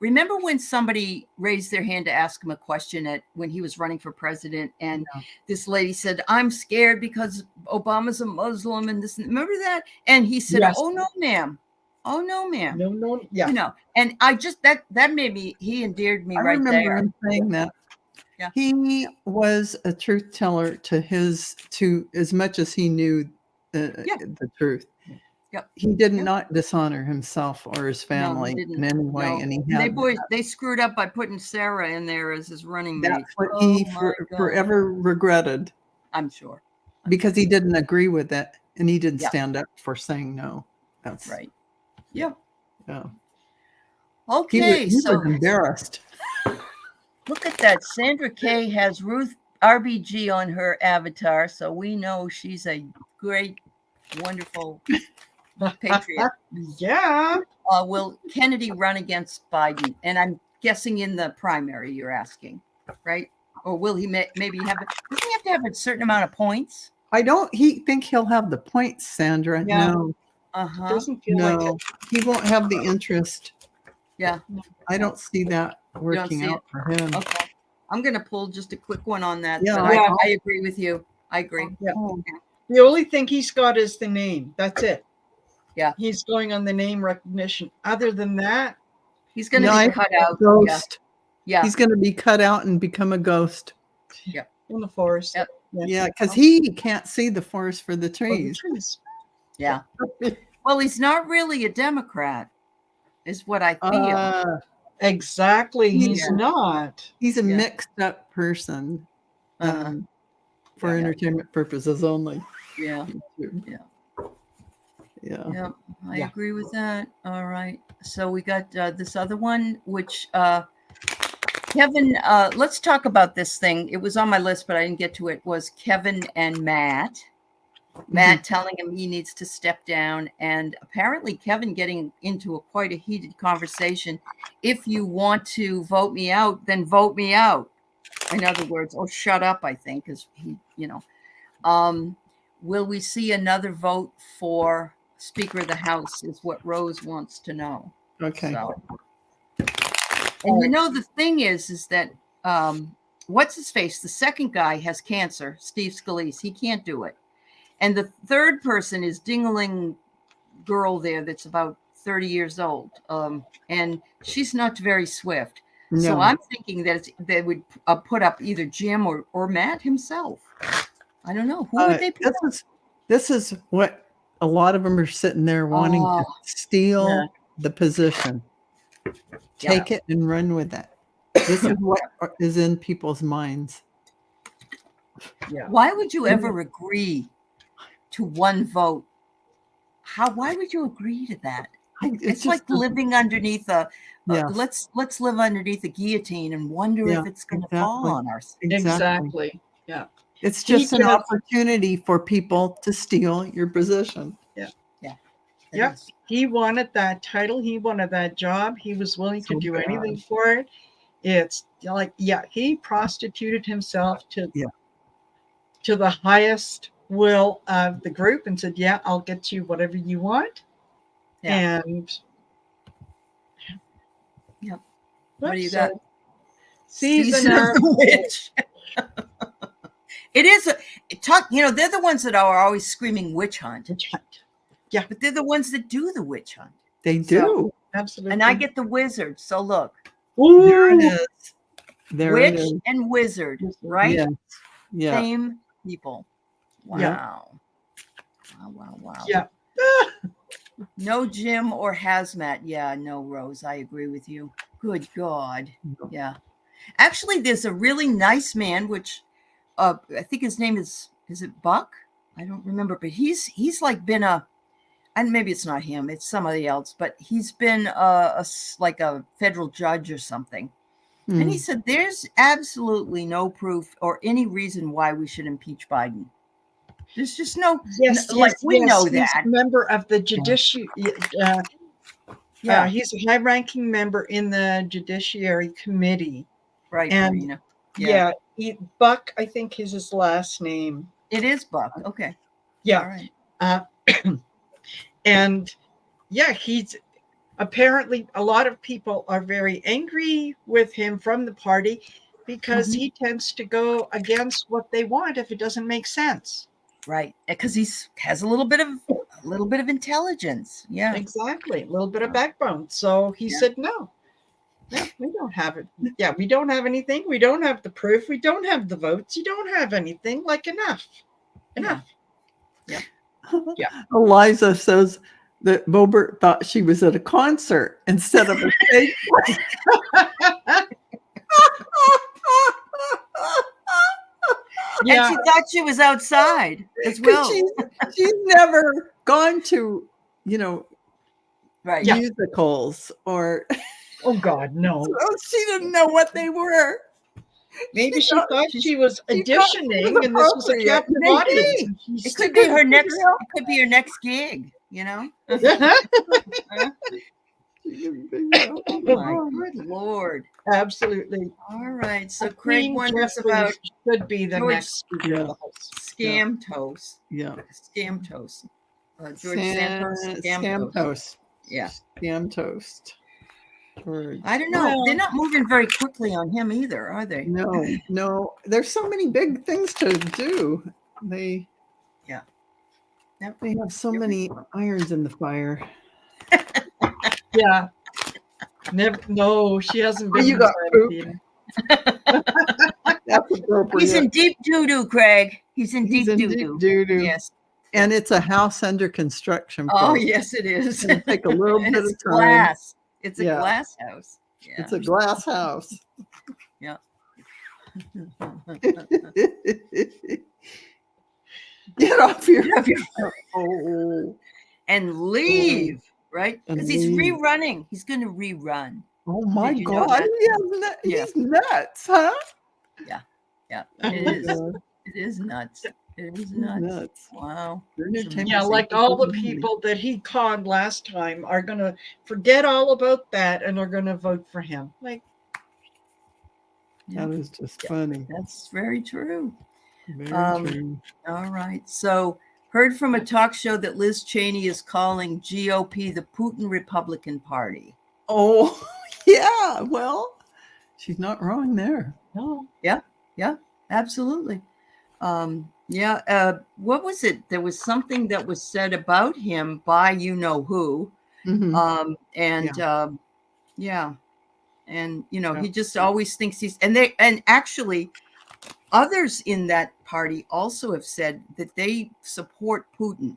remember when somebody raised their hand to ask him a question when he was running for president, and this lady said, "I'm scared because Obama's a Muslim," and this. Remember that? And he said, Yes. "Oh no, ma'am. Oh no, ma'am." No, yeah. You know, and I just that made me. He endeared me I right remember there. him saying that. Yeah. He was a truth teller to as much as he knew the truth. Yep. He did Yep. not dishonor himself or his family in any way, No. and he And had they screwed up by putting Sarah in there as his running mate. that's what he Oh, my God. forever regretted, I'm sure. because he didn't agree with it and he didn't Yeah. stand up for saying no. That's Right. Yep. Yeah. Okay, He so was embarrassed. look at that. Sandra Kay has Ruth RBG on her avatar, so we know she's a great, wonderful patriot. Yeah. Will Kennedy run against Biden? And I'm guessing in the primary, you're asking, right? Or will he maybe have? Doesn't he have to have a certain amount of points? I don't think he'll have the points, Sandra. Yeah. No, Doesn't feel like no, it. he won't have the interest. Yeah. I don't see that working see out for him. Okay. I'm going to pull just a quick one on that. Yeah, but yeah. I agree with you. I agree. Yeah. Oh, The only thing he's got is the name. That's it. Yeah. He's going on the name recognition. Other than that, He's going to nice be cut out. ghost. Yeah. He's going to be cut out and become a ghost. in the forest. Yep. Yeah, because he can't see the forest for the Oh, the trees. trees. Yeah. Well, he's not really a Democrat, is what I feel. Exactly. He's Yeah. not. He's a Yeah. mixed up person Uh-huh. for Yeah. entertainment purposes only. Yeah. Yeah. Yeah. I Yeah. agree with that. All right. So we got this other one, which Kevin, let's talk about this thing. It was on my list, but I didn't get to it. Was Kevin and Matt. Matt telling him he needs to step down, and apparently Kevin getting into quite a heated conversation. If you want to vote me out, then vote me out. In other words, or shut up, I think, because he, will we see another vote for Speaker of the House is what Rose wants to know. Okay. So. And the thing is that what's his face? The second guy has cancer, Steve Scalise. He can't do it. And the third person is Dingling girl there that's about 30 years old. And she's not very swift. So No. I'm thinking that they would put up either Jim or Matt himself. I don't know. Who would they put up? This is what a lot of them are sitting there wanting to steal the position. Take it and run with it. This is what is in people's minds. Yeah. Why would you ever agree to one vote? Why would you agree to that? It's like living underneath let's live underneath a guillotine and wonder if it's going to fall on us. Exactly. Yeah. It's just an opportunity for people to steal your position. Yeah. Yeah. Yep. He wanted that title. He wanted that job. He was willing to do anything for it. It's like, he prostituted himself to the highest will of the group and said, I'll get you whatever you want. Yeah. And what do you got? Season of the Witch. It is they're the ones that are always screaming witch hunt. Yeah, but they're the ones that do the witch hunt. They do. Absolutely. And I get the wizard. So look. Ooh. There it is. Witch and wizard, right? Yeah. Same people. Wow. Yeah. Wow. Yeah. No Jim or Hazmat. Yeah, no Rose. I agree with you. Good God. Yeah. Actually, there's a really nice man, which I think his name is it Buck? I don't remember, but he's like been and maybe it's not him, it's somebody else, but he's been like a federal judge or something. And he said there's absolutely no proof or any reason why we should impeach Biden. There's just no, we know that. He's a member of the judiciary. He's a high-ranking member in the Judiciary Committee. Right, and Marina. Buck, I think is his last name. It is Buck. Okay. Yeah. All right. And he's apparently a lot of people are very angry with him from the party because he tends to go against what they want if it doesn't make sense. Right, because he has a little bit of intelligence. Yeah, exactly, a little bit of backbone. So he said, no, we don't have it. Yeah, we don't have anything. We don't have the proof. We don't have the votes. You don't have anything. Like enough. Yeah. Eliza says that Bobert thought she was at a concert instead of a stage play. And she thought she was outside as well. She's never gone to, musicals or. Oh God, no! So she didn't know what they were. Maybe she thought she was auditioning, and this was a captive audience. It could be her next. It could be her next gig. Oh my good Lord! Absolutely. All right. So Craig wonders about should be the next scam toast. Yeah. Scam toast. George Santos. Scam toast. Yeah. Scam toast. I don't know. They're not moving very quickly on him either, are they? No. There's so many big things to do. They have so many irons in the fire. Yeah. Never. No, she hasn't been. You got That's appropriate. He's in deep doo-doo, Craig. He's in deep doo-doo. Yes. And it's a house under construction. Oh, yes, it is. It'll take a little bit of time. Glass. It's a glass house. Yeah. It's a glass house. Yeah. Get off your and leave, right? Because he's rerunning. He's going to rerun. Oh my God! He's nuts, huh? Yeah. It is. It is nuts. It is nuts. Wow. Yeah, like all the people that he conned last time are going to forget all about that and are going to vote for him. Like, that is just funny. That's very true. Very true. All right. So, heard from a talk show that Liz Cheney is calling GOP the Putin Republican Party. Oh, yeah. Well, she's not wrong there. No. Yeah. Absolutely. What was it? There was something that was said about him by you know who, Mhm. And Yeah. yeah, and Yeah. he just always thinks and actually others in that party also have said that they support Putin,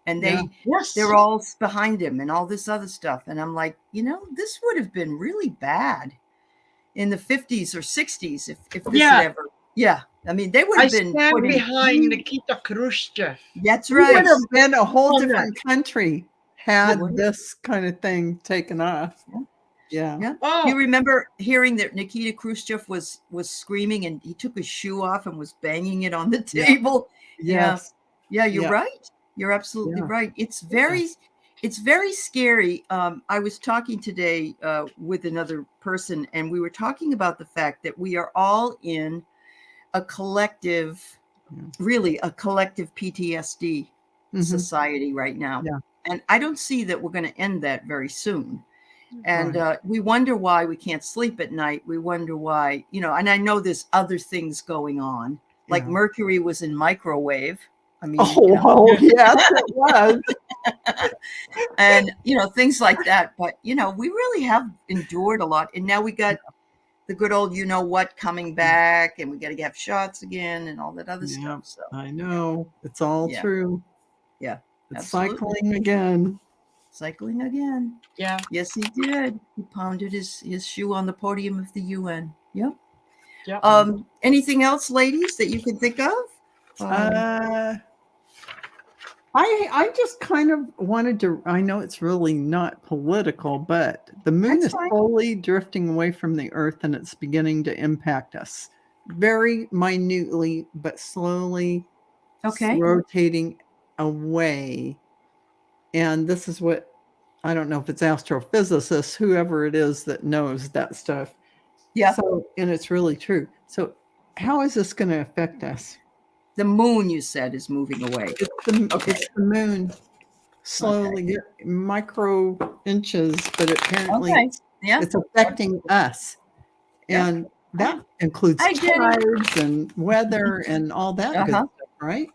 and Yeah. they're Yes. all behind him and all this other stuff. And I'm like, this would have been really bad in the 50s or 60s if this had Yeah. ever. Yeah, I mean, they would I have been stand putting. behind Nikita Khrushchev. That's We would right. have been a whole On that. different country It had would have. this kind of thing taken off. Yeah. Yeah. Yeah. Oh, You remember hearing that Nikita Khrushchev was screaming and he took his shoe off and was banging it on the Yeah. table? Yeah. Yes. Yeah, you're Yeah. right. You're absolutely Yeah. right. It's very scary. I was talking today with another person, and we were talking about the fact that we are all in a collective, really a collective PTSD Mhm. society right now. Yeah. And I don't see that we're going to end that very soon. And Right. we wonder why we can't sleep at night. We wonder why, and I know there's other things going on, like Yeah. Mercury was in microwave. I mean, Oh, yes, it was. and things like that. But we really have endured a lot, and now we got the good old what coming back, and we got to have shots again and all that other Yeah, stuff. So I know. It's all yeah, true. yeah, It's absolutely. cycling again. Cycling again. yeah. Yes, he did. He pounded his shoe on the podium of the UN. Yep. Yeah. Anything else, ladies, that you can think of? Uh, I just kind of wanted to. I know it's really not political, but the moon That's is fine. slowly drifting away from the Earth, and it's beginning to impact us very minutely, but slowly Okay. rotating away. And this is what I don't know if it's astrophysicists, whoever it is that knows that stuff. Yeah. So, and it's really true. So, how is this going to affect us? The moon, you said, is moving away. It's the moon slowly, micro inches, but apparently Okay. Yeah. it's affecting us. Yeah. And that includes Hi, Jenny. tides and weather and all that good Uh-huh. stuff, right?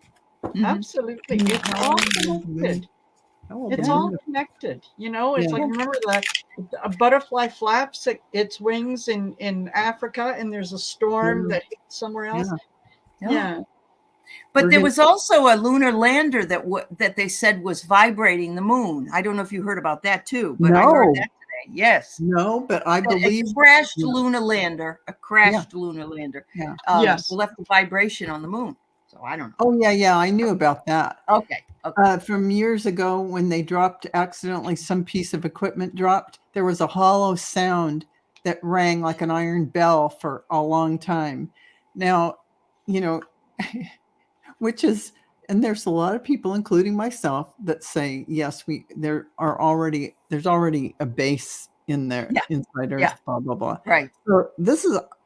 Mhm. Absolutely. It's all connected. Oh, It's the all moon. connected. It's Yeah. like, remember that a butterfly flaps its wings in Africa, and there's a storm Yeah. that hits somewhere else. Yeah. Yeah. But We're there gonna- was also a lunar lander that they said was vibrating the moon. I don't know if you heard about that too, but I heard No, that today. Yes. no, but I believe. A crashed Yeah. lunar lander. Yeah. Yes. Left a vibration on the moon. So I don't know. Oh, yeah, I knew about that. Okay. From years ago when they dropped accidentally, some piece of equipment dropped, there was a hollow sound that rang like an iron bell for a long time. Now, which is, and there's a lot of people, including myself, that say, yes, there's already a base in there, inside Earth, Yeah. blah, blah, blah. Right. So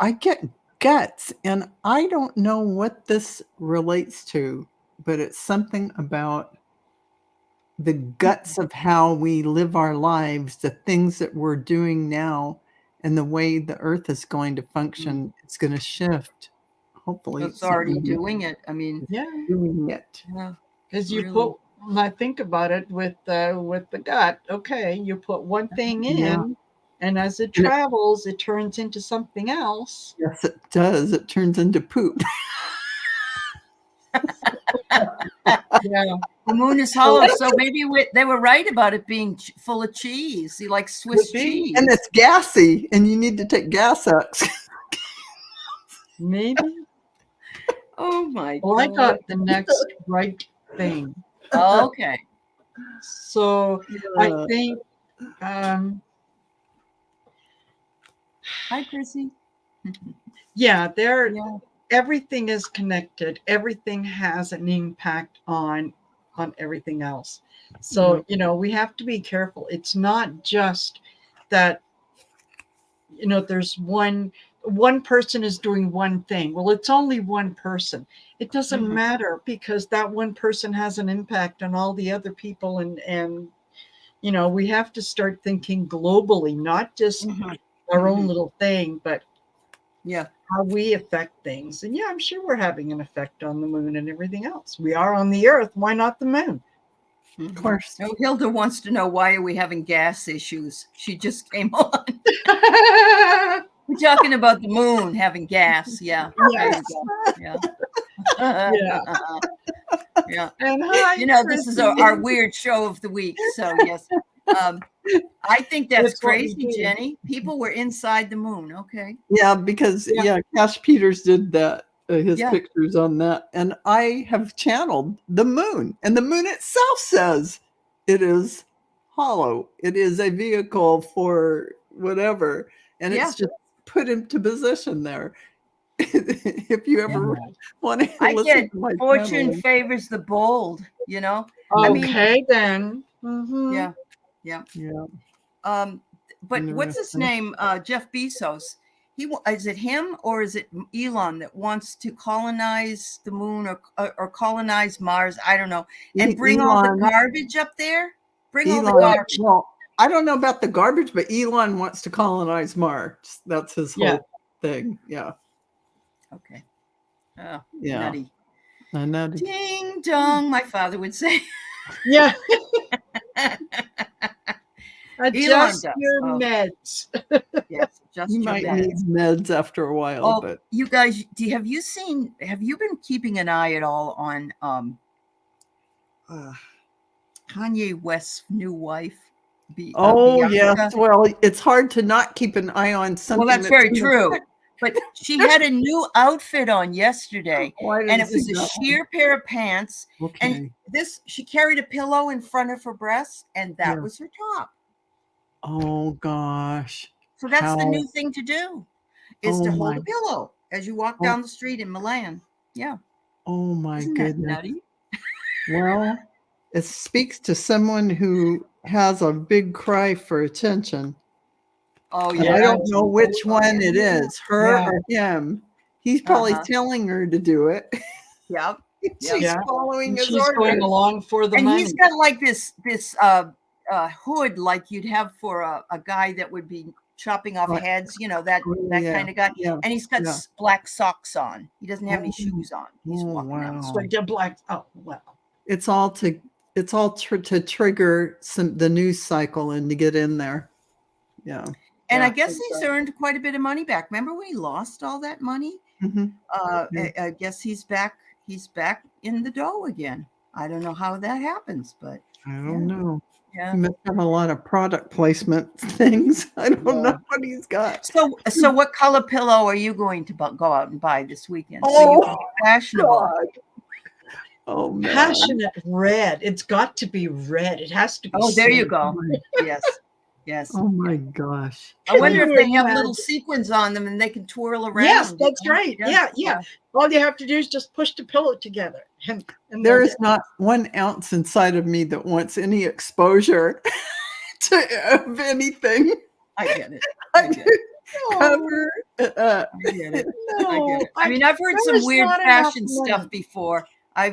I get guts, and I don't know what this relates to, but it's something about the guts of how we live our lives, the things that we're doing now, and the way the Earth is going to function. It's going to shift. Hopefully, It's already something doing it. I mean, Yeah. doing it. yeah. Because you Really. I think about it with the gut. Okay, you put one thing in, Yeah. and as it And travels, it turns into something else. Yes, it does. It turns into poop. Yeah. The moon is hollow, so maybe they were right about it being full of cheese. You like Swiss Could be. cheese. And it's gassy, and you need to take gas X. Maybe. Oh my Well, I God. got the next right thing. Okay. So I think Hi, Chrissy. yeah, Yeah. everything is connected. Everything has an impact on everything else. So, we have to be careful. It's not just that, there's one person is doing one thing. Well, it's only one person. It doesn't Mhm. matter, because that one person has an impact on all the other people. And we have to start thinking globally, not just our own little thing, but Yeah. how we affect things. And I'm sure we're having an effect on the moon and everything else. We are on the Earth. Why not the moon? Of course. Oh, Hilda wants to know, why are we having gas issues? She just came on. We're talking about the moon having gas. Yeah. Yes. There you go. Yeah. Yeah. Yeah. And hi, You know, this is Chrissy. our weird show of the week. So, yes. I think that's It's what we crazy, do. Jenny. People were inside the moon. Okay. Yeah, because Yeah. Cash Peters did that. His Yeah. pictures on that, and I have channeled the moon, and the moon itself says it is hollow. It is a vehicle for whatever, and Yeah. it's just put into position there. If you ever want to I listen get to my fortune channel. favors the bold, you know? I mean, Okay, then. Mhm. yeah. Yeah. Yeah, But what's his Interesting. name? Jeff Bezos. Is it him or is it Elon that wants to colonize the moon or colonize Mars? I don't know. And bring all the Elon- garbage up there. Bring all the Elon, garbage. well, I don't know about the garbage, but Elon wants to colonize Mars. That's his whole Yeah. thing. Yeah. Okay. Oh, Yeah. nutty. I know. Ding dong, my father would say. Yeah. Adjust does. your Oh. meds. Yes, just You your might meds. need meds after a while, Oh, but you guys, have you been keeping an eye at all on Kanye West's new wife? yes. Bianca? Well, it's hard to not keep an eye on something. Well, that's very in the- true. But she had a new outfit on yesterday, Oh, I and didn't it was see a that one. sheer pair of pants. Okay. And she carried a pillow in front of her breast, and that Yeah. was her top. Oh gosh. So that's the How- new thing to do, is Oh, to hold my- a pillow as you walk Oh. down the street in Milan. Yeah. Oh my Isn't that goodness. nutty? Well, it speaks to someone who has a big cry for attention. Oh, And yeah. I don't know which one it is, her Yeah. or him. He's probably Uh-huh. telling her to do it. Yep. She's Yeah. following And his she's going orders. along for the And money. he's got like this hood like you'd have for a guy that would be chopping off Right. heads, that Yeah, kind of guy. yeah, And he's got yeah. black socks on. He doesn't have any Oh, shoes on. He's oh, walking down the wow. street. So get black. Oh, well. It's all to trigger the news cycle and to get in there. Yeah. And I Yeah, guess he's exactly. earned quite a bit of money back. Remember when he lost all that money? Mhm. Yeah. I guess he's back in the dough again. I don't know how that happens, but I don't know. yeah. He must have a lot of product placement things. I don't Yeah. know what he's got. So what color pillow are you going to go out and buy this weekend? So you Oh, can be fashionable. God. Oh, man. Passionate red. It's got to be red. It has to be. Oh, there you safe. go. Yes. Yes. Oh, my gosh. I wonder Can if you they have imagine? little sequins on them and they can twirl around. Yes, you that's know? right. Yeah. All you have to do is just push the pillow together. And There they'll is not 1 ounce inside of me that wants any exposure of anything. I get it. I get it. Cover. I get it. No, I get it. I mean, I've heard some there's weird not enough fashion stuff money. before. I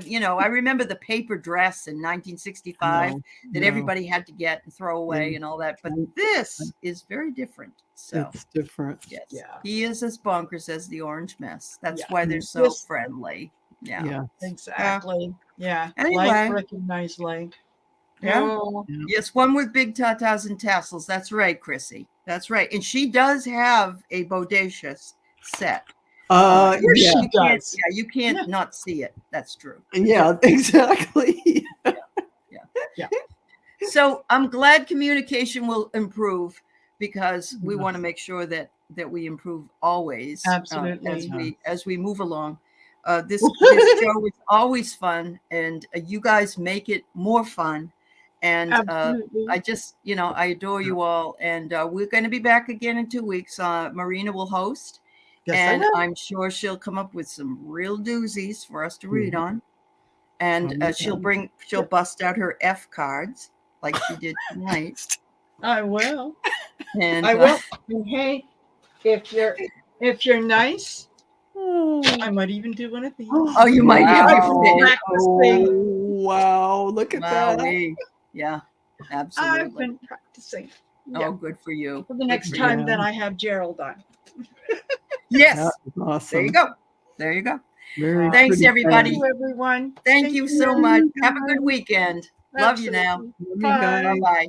remember the paper dress in 1965 that everybody had to get and throw away and all that. But this is very different. So It's different. yes, Yeah. he is as bonkers as the orange mess. That's Yeah. why they're so Yes. friendly. Yeah. Yeah. Exactly. Yeah. Anyway. Like recognize like. Yeah. Oh, Yes, one with big tatas and tassels. That's right, Chrissy. That's right. And she does have a bodacious set. course Yeah. she You can't, does. you can't not see it. That's true. Yeah, exactly. So I'm glad communication will improve because we Yes. want to make sure that we improve always. Absolutely. As we move along. This show is always fun, and you guys make it more fun. And Absolutely. I just, I adore you all. And we're going to be back again in 2 weeks. Marina will host. Yes, I And know. I'm sure she'll come up with some real doozies for us to read on. And she'll bust out her F cards like she did tonight. I will. And I will. And hey, if you're nice, Oh, I might even do one of these. Oh, you might have your Wow. finish. wow. Look at that. Wowee. Yeah, I've absolutely. been practicing. Oh, Yeah. good for you. For the Good next for time you. that I have Gerald on. Yes. That was awesome. There you go. There you go. Very Thanks, pretty everybody. Thank you, everyone. Thank you so much. Have a good everyone. weekend. Love you now. Absolutely. Let me go. Bye. Bye-bye.